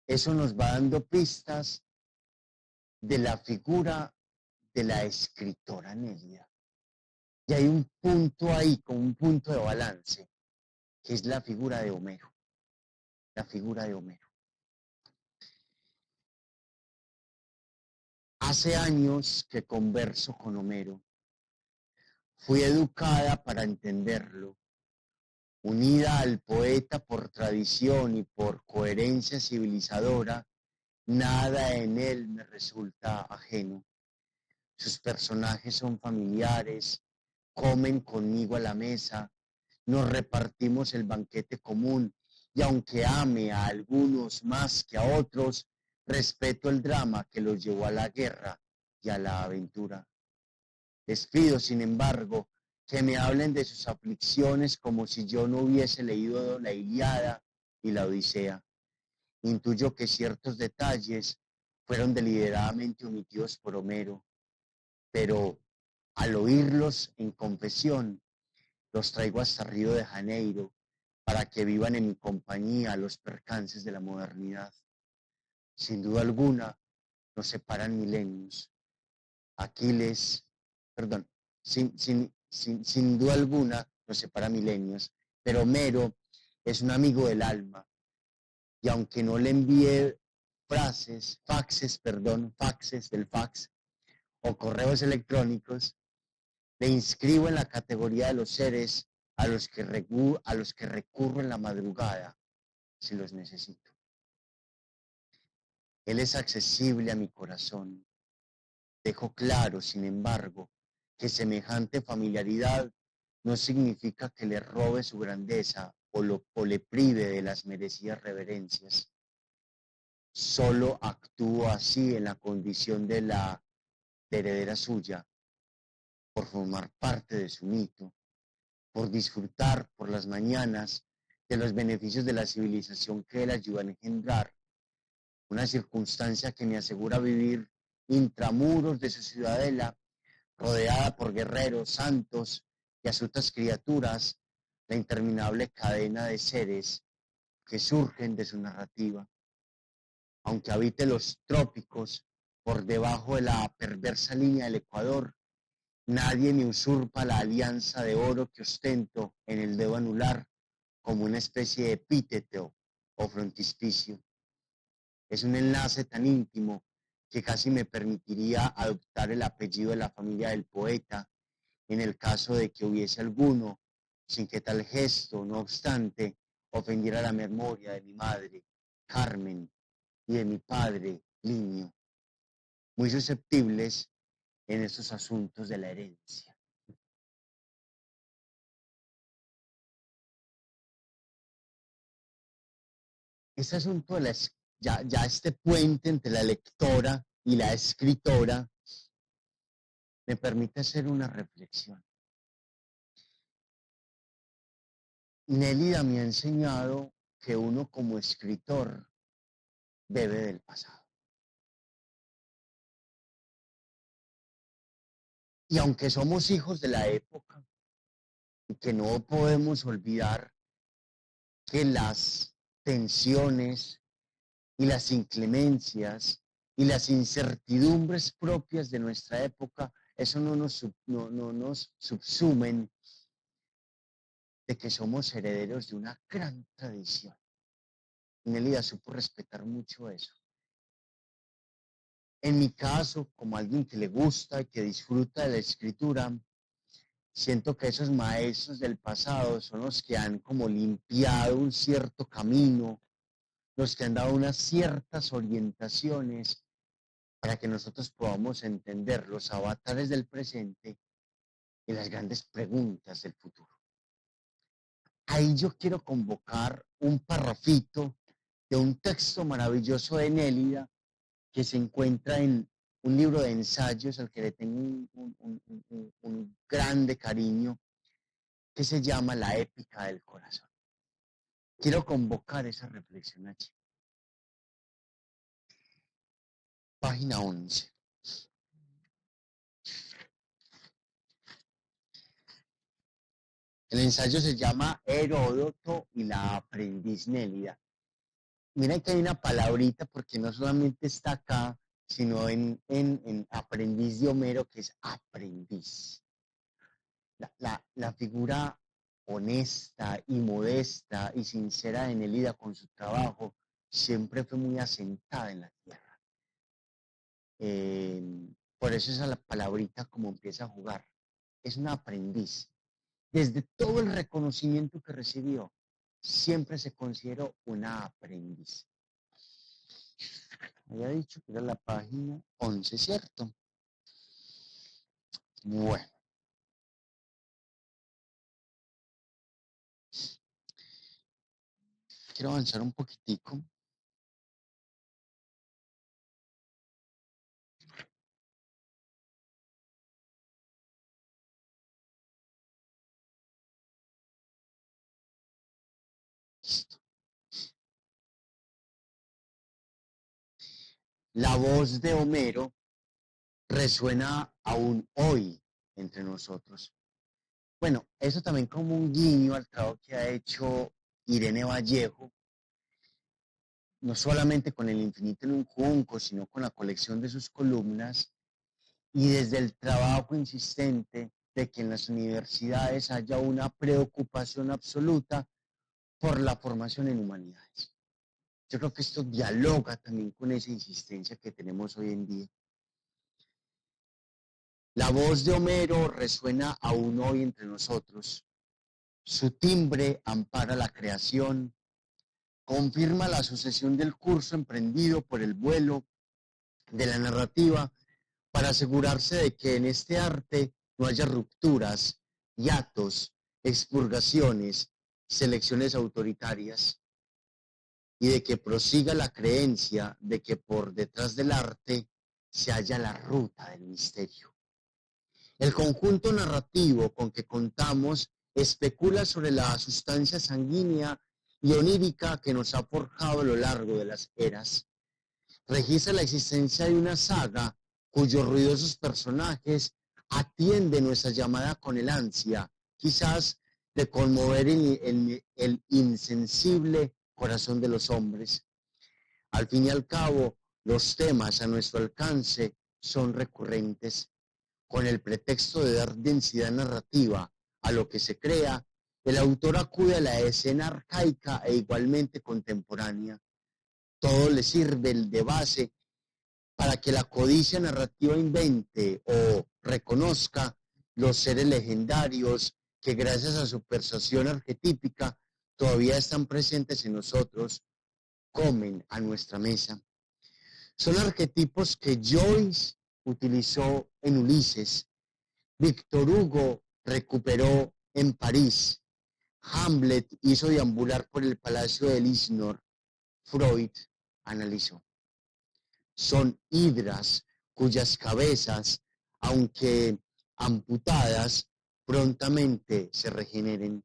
eso nos va dando pistas de la figura de la escritora Nélida. Y hay un punto ahí, como un punto de balance, que es la figura de Homero. La figura de Homero. Hace años que converso con Homero. Fui educada para entenderlo. Unida al poeta por tradición y por coherencia civilizadora, nada en él me resulta ajeno. Sus personajes son familiares, comen conmigo a la mesa, nos repartimos el banquete común y aunque ame a algunos más que a otros, respeto el drama que los llevó a la guerra y a la aventura. Les pido, sin embargo, que me hablen de sus aflicciones como si yo no hubiese leído la Ilíada y la Odisea. Intuyo que ciertos detalles fueron deliberadamente omitidos por Homero, pero al oírlos en confesión, los traigo hasta Río de Janeiro para que vivan en mi compañía los percances de la modernidad. Sin duda alguna, nos separan milenios. Aquiles, perdón, sin duda alguna nos separa milenios, pero Homero es un amigo del alma y aunque no le envíe faxes del fax o correos electrónicos, le inscribo en la categoría de los seres a los que recurro en la madrugada si los necesito. Él es accesible a mi corazón. Dejo claro, sin embargo, que semejante familiaridad no significa que le robe su grandeza o le prive de las merecidas reverencias. Solo actúo así en la condición de la heredera suya, por formar parte de su mito, por disfrutar por las mañanas de los beneficios de la civilización que él ayuda a engendrar, una circunstancia que me asegura vivir intramuros de su ciudadela, rodeada por guerreros, santos y astutas criaturas, la interminable cadena de seres que surgen de su narrativa. Aunque habite los trópicos, por debajo de la perversa línea del Ecuador, nadie me usurpa la alianza de oro que ostento en el dedo anular como una especie de epíteto o frontispicio. Es un enlace tan íntimo que casi me permitiría adoptar el apellido de la familia del poeta en el caso de que hubiese alguno, sin que tal gesto, no obstante, ofendiera la memoria de mi madre, Carmen, y de mi padre, Linio, muy susceptibles en estos asuntos de la herencia. Este asunto de ya este puente entre la lectora y la escritora me permite hacer una reflexión. Nélida me ha enseñado que uno como escritor bebe del pasado. Y aunque somos hijos de la época, y que no podemos olvidar que las tensiones y las inclemencias y las incertidumbres propias de nuestra época, eso no nos subsumen de que somos herederos de una gran tradición. Y Nélida supo respetar mucho eso. En mi caso, como alguien que le gusta y que disfruta de la escritura, siento que esos maestros del pasado son los que han como limpiado un cierto camino, los que han dado unas ciertas orientaciones para que nosotros podamos entender los avatares del presente y las grandes preguntas del futuro. ahí yo quiero convocar un parrafito de un texto maravilloso de Nélida que se encuentra en un libro de ensayos al que le tengo un grande cariño, que se llama La épica del corazón. Quiero convocar esa reflexión allí. Página 11. El ensayo se llama Heródoto y la aprendiz Nélida. Mira que hay una palabrita porque no solamente está acá, sino en aprendiz de Homero, que es aprendiz. La figura honesta y modesta y sincera de Nélida con su trabajo siempre fue muy asentada en la tierra. Por eso esa la palabrita como empieza a jugar. Es una aprendiz. Desde todo el reconocimiento que recibió, siempre se consideró una aprendiz. Había dicho que era la página 11, ¿cierto? Bueno. Quiero avanzar un poquitico. La voz de Homero resuena aún hoy entre nosotros. Bueno, eso también como un guiño al trabajo que ha hecho Irene Vallejo, no solamente con El infinito en un junco, sino con la colección de sus columnas, y desde el trabajo insistente de que en las universidades haya una preocupación absoluta por la formación en humanidades. Yo creo que esto dialoga también con esa insistencia que tenemos hoy en día. La voz de Homero resuena aún hoy entre nosotros. Su timbre ampara la creación, confirma la sucesión del curso emprendido por el vuelo de la narrativa para asegurarse de que en este arte no haya rupturas, hiatos, expurgaciones, selecciones autoritarias, y de que prosiga la creencia de que por detrás del arte se halla la ruta del misterio. El conjunto narrativo con que contamos especula sobre la sustancia sanguínea y onírica que nos ha forjado a lo largo de las eras. Registra la existencia de una saga cuyos ruidosos personajes atienden nuestra llamada con el ansia, quizás de conmover el insensible corazón de los hombres. Al fin y al cabo, los temas a nuestro alcance son recurrentes. Con el pretexto de dar densidad narrativa a lo que se crea, el autor acude a la escena arcaica e igualmente contemporánea. Todo le sirve de base para que la codicia narrativa invente o reconozca los seres legendarios que gracias a su persuasión arquetípica todavía están presentes en nosotros, comen a nuestra mesa. Son arquetipos que Joyce utilizó en Ulises, Víctor Hugo recuperó en París, Hamlet hizo deambular por el palacio de Lisnor, Freud analizó. Son hidras cuyas cabezas, aunque amputadas, prontamente se regeneren.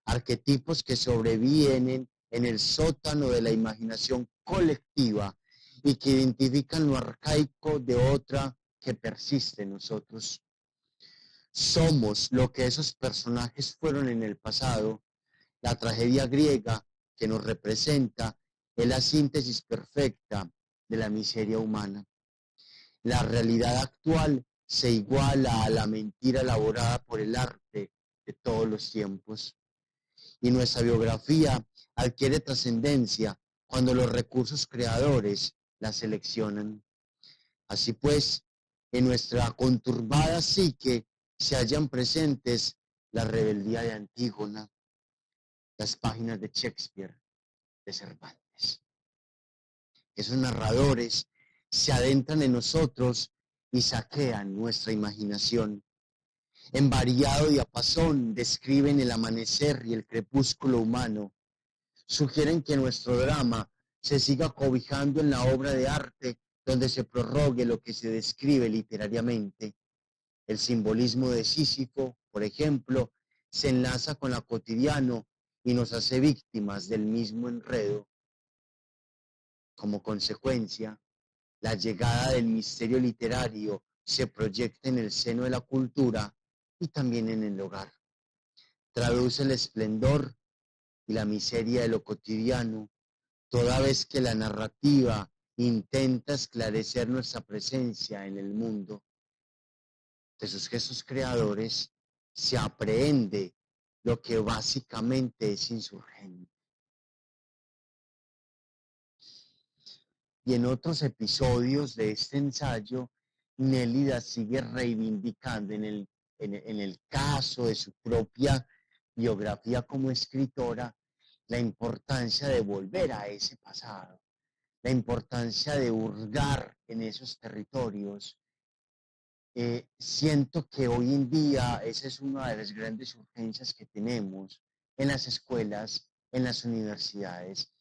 Arquetipos que sobrevienen en el sótano de la imaginación colectiva y que identifican lo arcaico de otra que persiste en nosotros. Somos lo que esos personajes fueron en el pasado. La tragedia griega que nos representa es la síntesis perfecta de la miseria humana. La realidad actual se iguala a la mentira elaborada por el arte de todos los tiempos. Y nuestra biografía adquiere trascendencia cuando los recursos creadores la seleccionan. Así pues, en nuestra conturbada psique se hallan presentes la rebeldía de Antígona, las páginas de Shakespeare, de Cervantes. Esos narradores se adentran en nosotros y saquean nuestra imaginación. En variado diapasón describen el amanecer y el crepúsculo humano. Sugieren que nuestro drama se siga cobijando en la obra de arte donde se prorrogue lo que se describe literariamente. El simbolismo de Sísifo, por ejemplo, se enlaza con lo cotidiano y nos hace víctimas del mismo enredo. Como consecuencia, la llegada del misterio literario se proyecta en el seno de la cultura y también en el hogar. Traduce el esplendor y la miseria de lo cotidiano, toda vez que la narrativa intenta esclarecer nuestra presencia en el mundo. De sus gestos creadores se aprehende lo que básicamente es insurgente. Y en otros episodios de este ensayo, Nélida sigue reivindicando en el caso de su propia biografía como escritora la importancia de volver a ese pasado, la importancia de hurgar en esos territorios. Siento que hoy en día esa es una de las grandes urgencias que tenemos en las escuelas, en las universidades,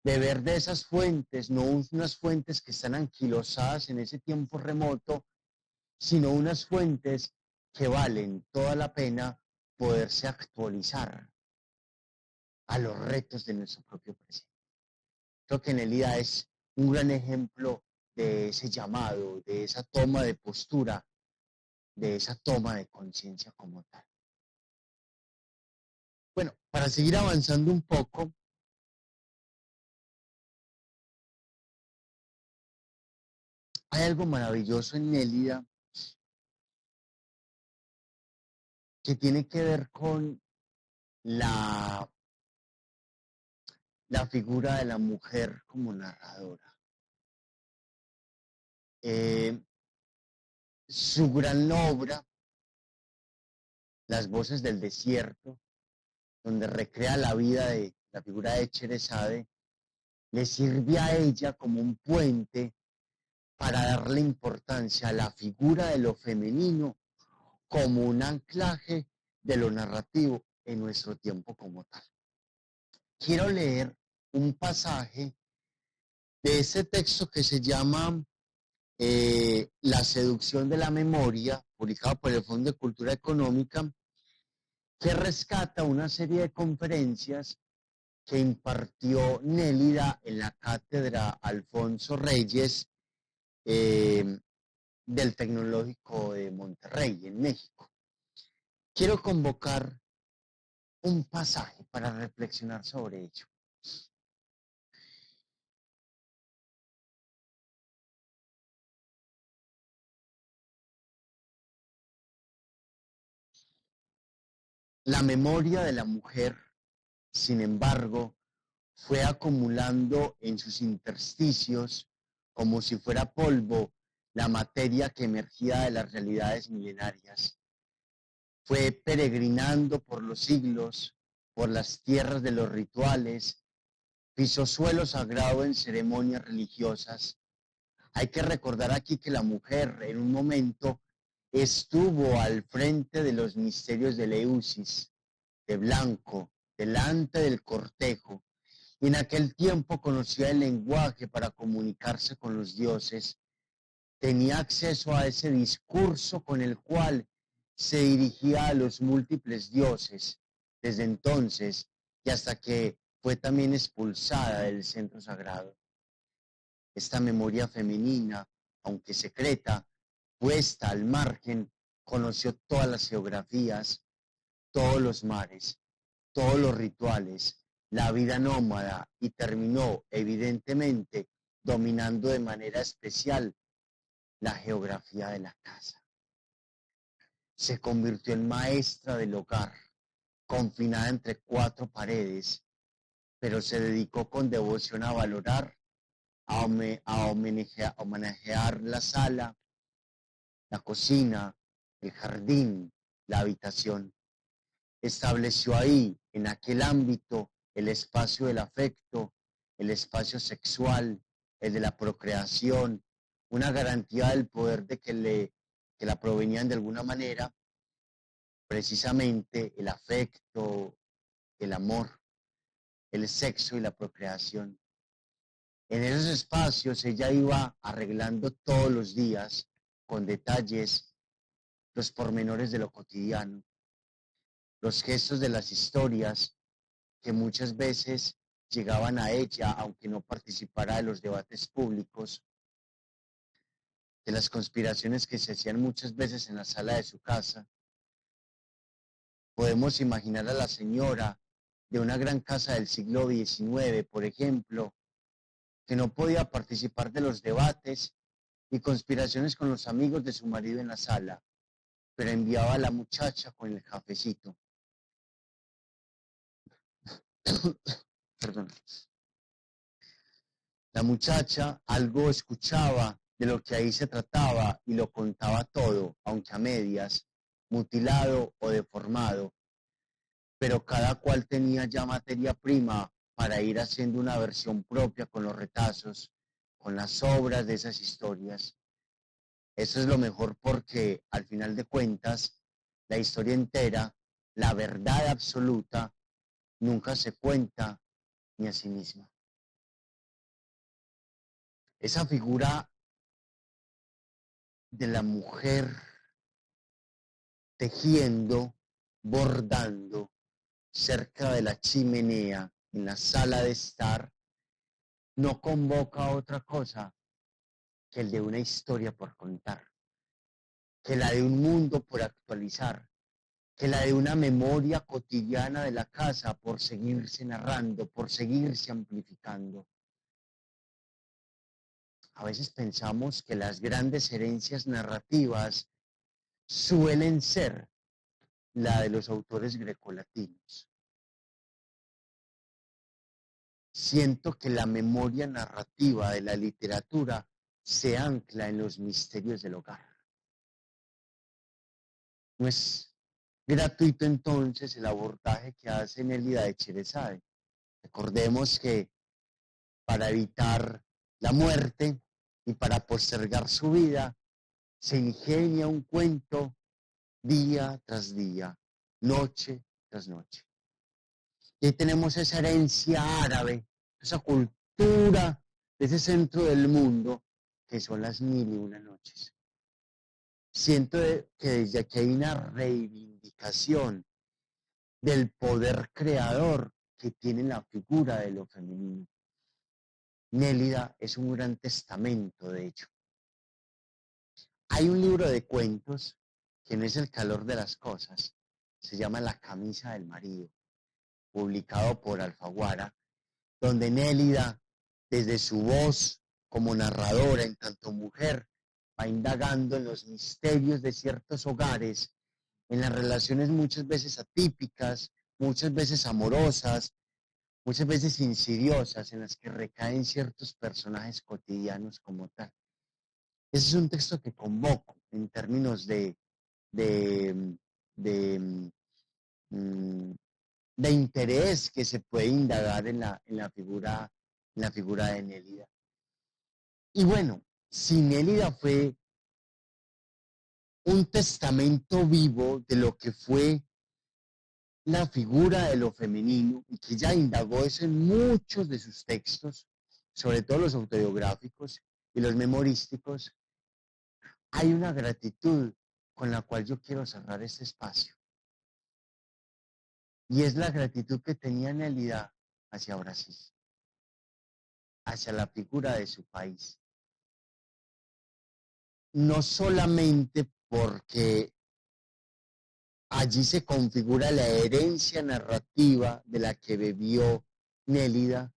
beber de esas fuentes, no unas fuentes que están anquilosadas en ese tiempo remoto, sino unas fuentes que valen toda la pena poderse actualizar a los retos de nuestro propio presente. Creo que Nelida es un gran ejemplo de ese llamado, de esa toma de postura, de esa toma de conciencia como tal. Bueno, para seguir avanzando un poco, hay algo maravilloso en Nélida que tiene que ver con la, la figura de la mujer como narradora. Su gran obra, Las voces del desierto, donde recrea la vida de la figura de Cherezade, le sirve a ella como un puente para darle importancia a la figura de lo femenino como un anclaje de lo narrativo en nuestro tiempo como tal. Quiero leer un pasaje de ese texto que se llama La seducción de la memoria, publicado por el Fondo de Cultura Económica, que rescata una serie de conferencias que impartió Nélida en la cátedra Alfonso Reyes del Tecnológico de Monterrey, en México. Quiero convocar un pasaje para reflexionar sobre ello. La memoria de la mujer, sin embargo, fue acumulando en sus intersticios, como si fuera polvo, la materia que emergía de las realidades milenarias. Fue peregrinando por los siglos, por las tierras de los rituales, pisó suelo sagrado en ceremonias religiosas. Hay que recordar aquí que la mujer en un momento estuvo al frente de los misterios de Eleusis, de blanco, delante del cortejo, y en aquel tiempo conocía el lenguaje para comunicarse con los dioses, tenía acceso a ese discurso con el cual se dirigía a los múltiples dioses, desde entonces y hasta que fue también expulsada del centro sagrado. Esta memoria femenina, aunque secreta, puesta al margen, conoció todas las geografías, todos los mares, todos los rituales, la vida nómada y terminó, evidentemente, dominando de manera especial la geografía de la casa. Se convirtió en maestra del hogar, confinada entre cuatro paredes, pero se dedicó con devoción a valorar, a homenajear la sala, la cocina, el jardín, la habitación. Estableció ahí, en aquel ámbito, el espacio del afecto, el espacio sexual, el de la procreación, una garantía del poder de que la provenían de alguna manera, precisamente el afecto, el amor, el sexo y la procreación. En esos espacios ella iba arreglando todos los días con detalles los pormenores de lo cotidiano, los gestos de las historias que muchas veces llegaban a ella, aunque no participara de los debates públicos, de las conspiraciones que se hacían muchas veces en la sala de su casa. Podemos imaginar a la señora de una gran casa del siglo XIX, por ejemplo, que no podía participar de los debates y conspiraciones con los amigos de su marido en la sala, pero enviaba a la muchacha con el cafecito. Perdón. La muchacha algo escuchaba de lo que ahí se trataba y lo contaba todo, aunque a medias, mutilado o deformado, pero cada cual tenía ya materia prima para ir haciendo una versión propia con los retazos, con las obras de esas historias. Eso es lo mejor porque al final de cuentas, la historia entera, la verdad absoluta, nunca se cuenta ni a sí misma. Esa figura de la mujer tejiendo, bordando cerca de la chimenea en la sala de estar, no convoca a otra cosa que el de una historia por contar, que la de un mundo por actualizar, que la de una memoria cotidiana de la casa por seguirse narrando, por seguirse amplificando. A veces pensamos que las grandes herencias narrativas suelen ser la de los autores grecolatinos. Siento que la memoria narrativa de la literatura se ancla en los misterios del hogar. No es gratuito entonces el abordaje que hace Nélida de Cherezade. Recordemos que para evitar la muerte y para postergar su vida, se ingenia un cuento día tras día, noche tras noche. Y ahí tenemos esa herencia árabe, esa cultura de ese centro del mundo, que son las 1001 noches. Siento que desde aquí hay una reivindicación del poder creador que tiene la figura de lo femenino. Nélida es un gran testamento, de hecho. Hay un libro de cuentos que no es El calor de las cosas, se llama La camisa del marido, publicado por Alfaguara, donde Nélida, desde su voz como narradora en tanto mujer, va indagando en los misterios de ciertos hogares, en las relaciones muchas veces atípicas, muchas veces amorosas, muchas veces insidiosas, en las que recaen ciertos personajes cotidianos como tal. Ese es un texto que convoco en términos de, de, mm, de interés que se puede indagar en la figura de Nélida. Y bueno, si Nélida fue un testamento vivo de lo que fue la figura de lo femenino, y que ya indagó eso en muchos de sus textos, sobre todo los autobiográficos y los memorísticos, hay una gratitud con la cual yo quiero cerrar este espacio. Y es la gratitud que tenía Nélida hacia Brasil, hacia la figura de su país. No solamente porque allí se configura la herencia narrativa de la que bebió Nélida,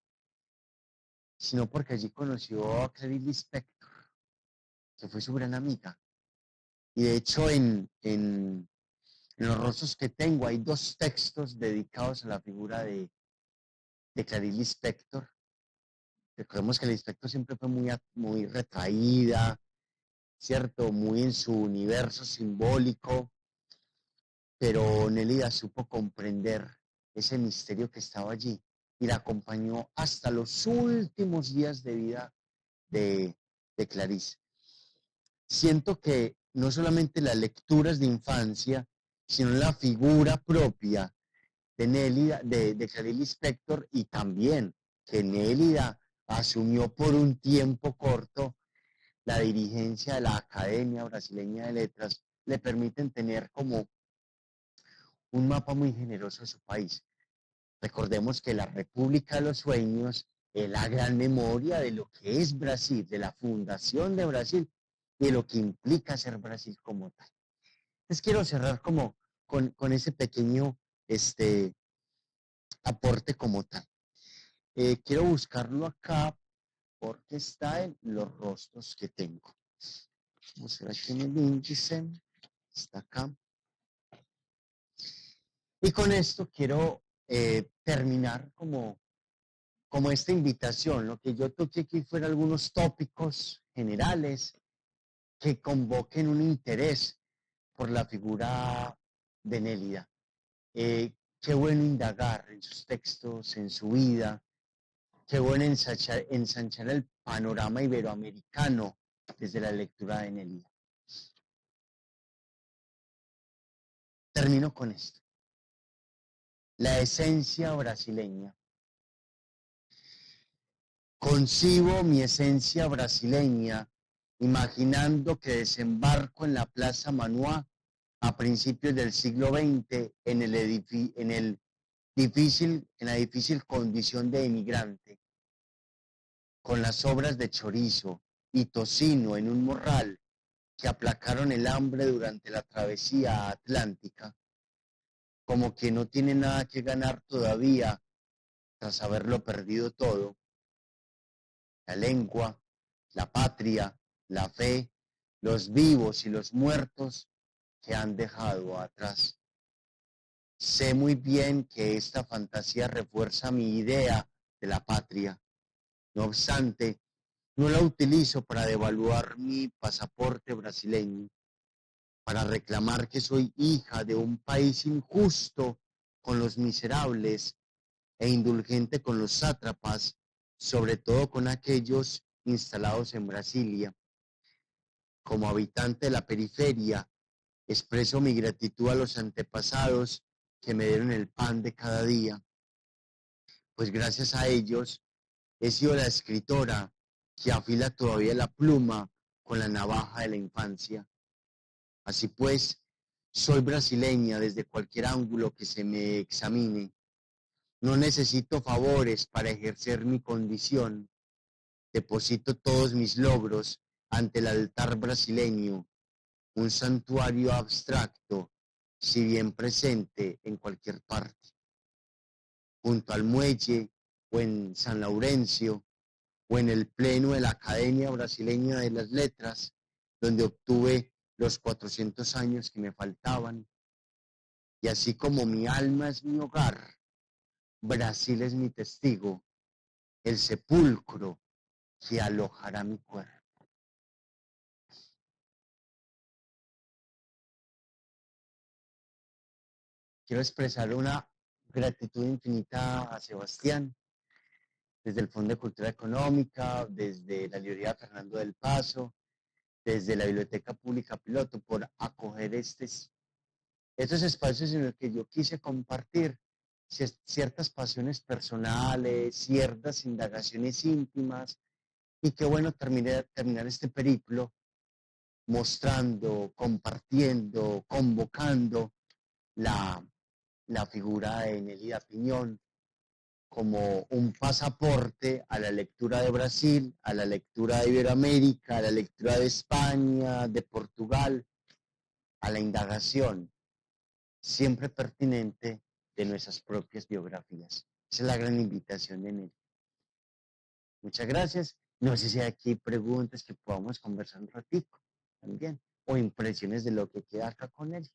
sino porque allí conoció a Clarice Lispector, que fue su gran amiga. Y de hecho en los rostros que tengo hay 2 textos dedicados a la figura de Clarice Lispector. Recordemos que Lispector siempre fue muy retraída, ¿cierto? Muy en su universo simbólico, pero Nélida supo comprender ese misterio que estaba allí y la acompañó hasta los últimos días de vida de Clarice. Siento que no solamente las lecturas de infancia, sino en la figura propia de Nélida, de Clarice Lispector, y también que Nélida asumió por un tiempo corto la dirigencia de la Academia Brasileña de Letras, le permiten tener como un mapa muy generoso de su país. Recordemos que la República de los Sueños es la gran memoria de lo que es Brasil, de la fundación de Brasil, de lo que implica ser Brasil como tal. Entonces quiero cerrar como con ese pequeño aporte como tal. Quiero buscarlo acá porque está en los rostros que tengo. Vamos a ver aquí en el índice. Está acá. Y con esto quiero terminar como esta invitación. Lo que yo toqué aquí fueron algunos tópicos generales que convoquen un interés por la figura de Nélida. Qué bueno indagar en sus textos, en su vida. Qué bueno ensanchar el panorama iberoamericano desde la lectura de Nélida. Termino con esto. La esencia brasileña. Concibo mi esencia brasileña imaginando que desembarco en la Plaza Manoá a principios del siglo XX en la difícil condición de emigrante, con las obras de chorizo y tocino en un morral que aplacaron el hambre durante la travesía atlántica, como que no tiene nada que ganar todavía tras haberlo perdido todo, la lengua, la patria, la fe, los vivos y los muertos que han dejado atrás. Sé muy bien que esta fantasía refuerza mi idea de la patria. No obstante, no la utilizo para devaluar mi pasaporte brasileño, para reclamar que soy hija de un país injusto con los miserables e indulgente con los sátrapas, sobre todo con aquellos instalados en Brasilia. Como habitante de la periferia, expreso mi gratitud a los antepasados que me dieron el pan de cada día, pues gracias a ellos he sido la escritora que afila todavía la pluma con la navaja de la infancia. Así pues, soy brasileña desde cualquier ángulo que se me examine. No necesito favores para ejercer mi condición. Deposito todos mis logros ante el altar brasileño, un santuario abstracto, si bien presente en cualquier parte. Junto al muelle, o en San Laurencio, o en el pleno de la Academia Brasileña de las Letras, donde obtuve los 400 años que me faltaban. Y así como mi alma es mi hogar, Brasil es mi testigo, el sepulcro que alojará mi cuerpo. Quiero expresar una gratitud infinita a Sebastián, desde el Fondo de Cultura Económica, desde la librería Fernando del Paso, desde la Biblioteca Pública Piloto, por acoger estos espacios en los que yo quise compartir ciertas pasiones personales, ciertas indagaciones íntimas, y qué bueno terminar este periplo mostrando, compartiendo, convocando la, la figura de Nélida Piñón como un pasaporte a la lectura de Brasil, a la lectura de Iberoamérica, a la lectura de España, de Portugal, a la indagación siempre pertinente de nuestras propias biografías. Esa es la gran invitación de Nélida. Muchas gracias. No sé si hay aquí preguntas que podamos conversar un ratico también, o impresiones de lo que queda acá con él.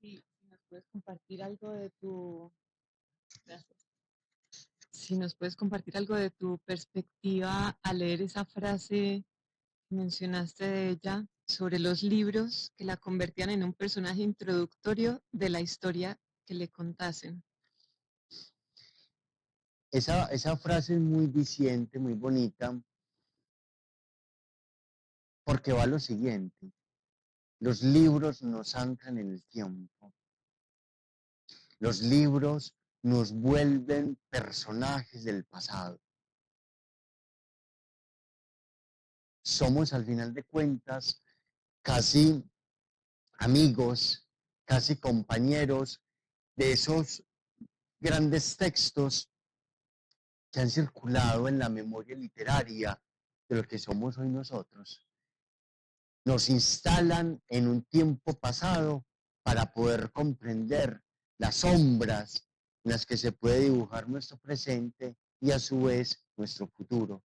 Si nos puedes compartir algo de tu, gracias. Si nos puedes compartir algo de tu perspectiva al leer esa frase que mencionaste de ella sobre los libros que la convertían en un personaje introductorio de la historia que le contasen. Esa frase es muy diciente, muy bonita, porque va lo siguiente. Los libros nos anclan en el tiempo. Los libros nos vuelven personajes del pasado. Somos al final de cuentas casi amigos, casi compañeros de esos grandes textos que han circulado en la memoria literaria de lo que somos hoy nosotros. Nos instalan en un tiempo pasado para poder comprender las sombras en las que se puede dibujar nuestro presente y a su vez nuestro futuro.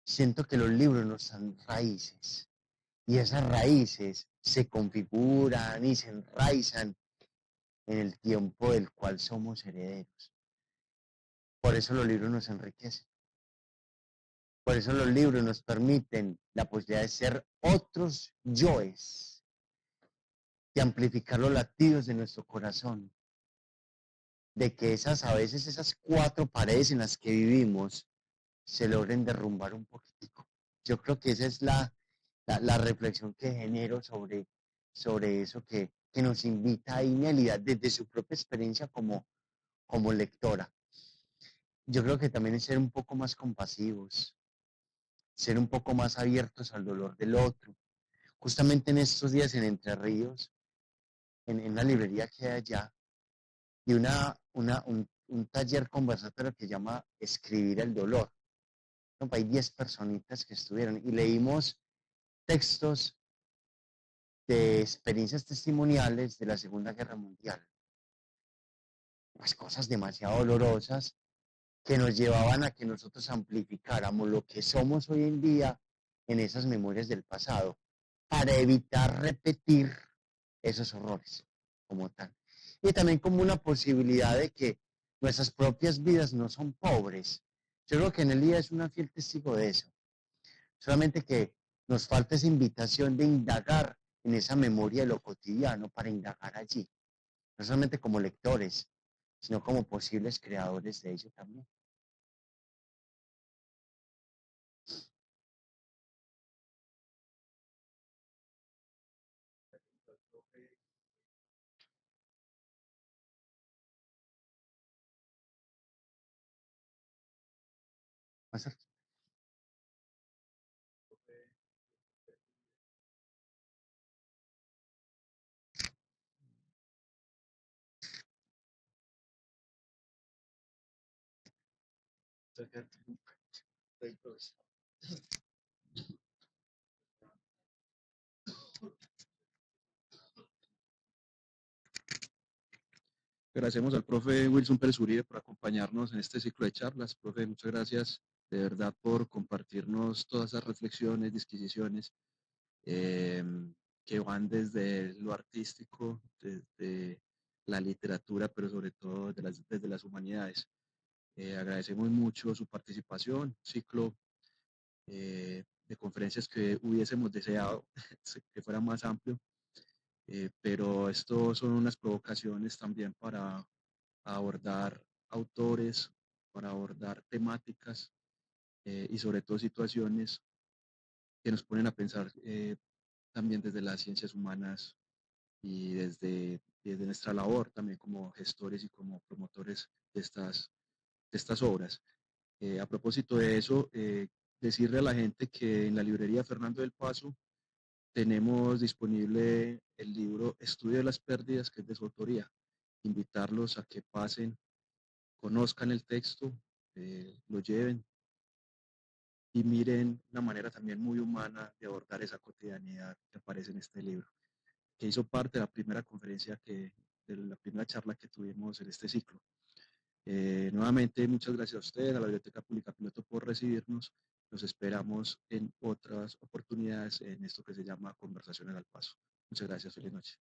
Siento que los libros nos dan raíces y esas raíces se configuran y se enraizan en el tiempo del cual somos herederos. Por eso los libros nos enriquecen. Por eso los libros nos permiten la posibilidad de ser otros yoes, de amplificar los latidos de nuestro corazón, de que a veces esas cuatro paredes en las que vivimos se logren derrumbar un poquitico. Yo creo que esa es la reflexión que genero sobre eso que nos invita a Inealidad desde su propia experiencia como lectora. Yo creo que también es ser un poco más compasivos, ser un poco más abiertos al dolor del otro. Justamente en estos días en Entre Ríos, en una librería que hay allá, y un taller conversatorio que llama Escribir el Dolor. ¿No? Hay 10 personitas que estuvieron y leímos textos de experiencias testimoniales de la Segunda Guerra Mundial. Pues cosas demasiado dolorosas que nos llevaban a que nosotros amplificáramos lo que somos hoy en día en esas memorias del pasado, para evitar repetir esos horrores como tal. Y también como una posibilidad de que nuestras propias vidas no son pobres. Yo creo que en el día es una fiel testigo de eso. Solamente que nos falta esa invitación de indagar en esa memoria de lo cotidiano para indagar allí. No solamente como lectores, sino como posibles creadores de ello también. Agradecemos al profe Wilson Pérez Uribe por acompañarnos en este ciclo de charlas. Profe, muchas gracias de verdad por compartirnos todas esas reflexiones, disquisiciones que van desde lo artístico, desde la literatura, pero sobre todo desde las humanidades. Agradecemos mucho su participación, ciclo de conferencias que hubiésemos deseado que fuera más amplio, pero esto son unas provocaciones también para abordar autores, para abordar temáticas y sobre todo situaciones que nos ponen a pensar también desde las ciencias humanas y desde nuestra labor también como gestores y como promotores de estas obras. A propósito de eso, decirle a la gente que en la librería Fernando del Paso tenemos disponible el libro Estudio de las Pérdidas, que es de su autoría. Invitarlos a que pasen, conozcan el texto, lo lleven y miren una manera también muy humana de abordar esa cotidianidad que aparece en este libro, que hizo parte de la primera conferencia de la primera charla que tuvimos en este ciclo. Nuevamente, muchas gracias a ustedes, a la Biblioteca Pública Piloto por recibirnos. Nos esperamos en otras oportunidades en esto que se llama Conversaciones al Paso. Muchas gracias, feliz noche.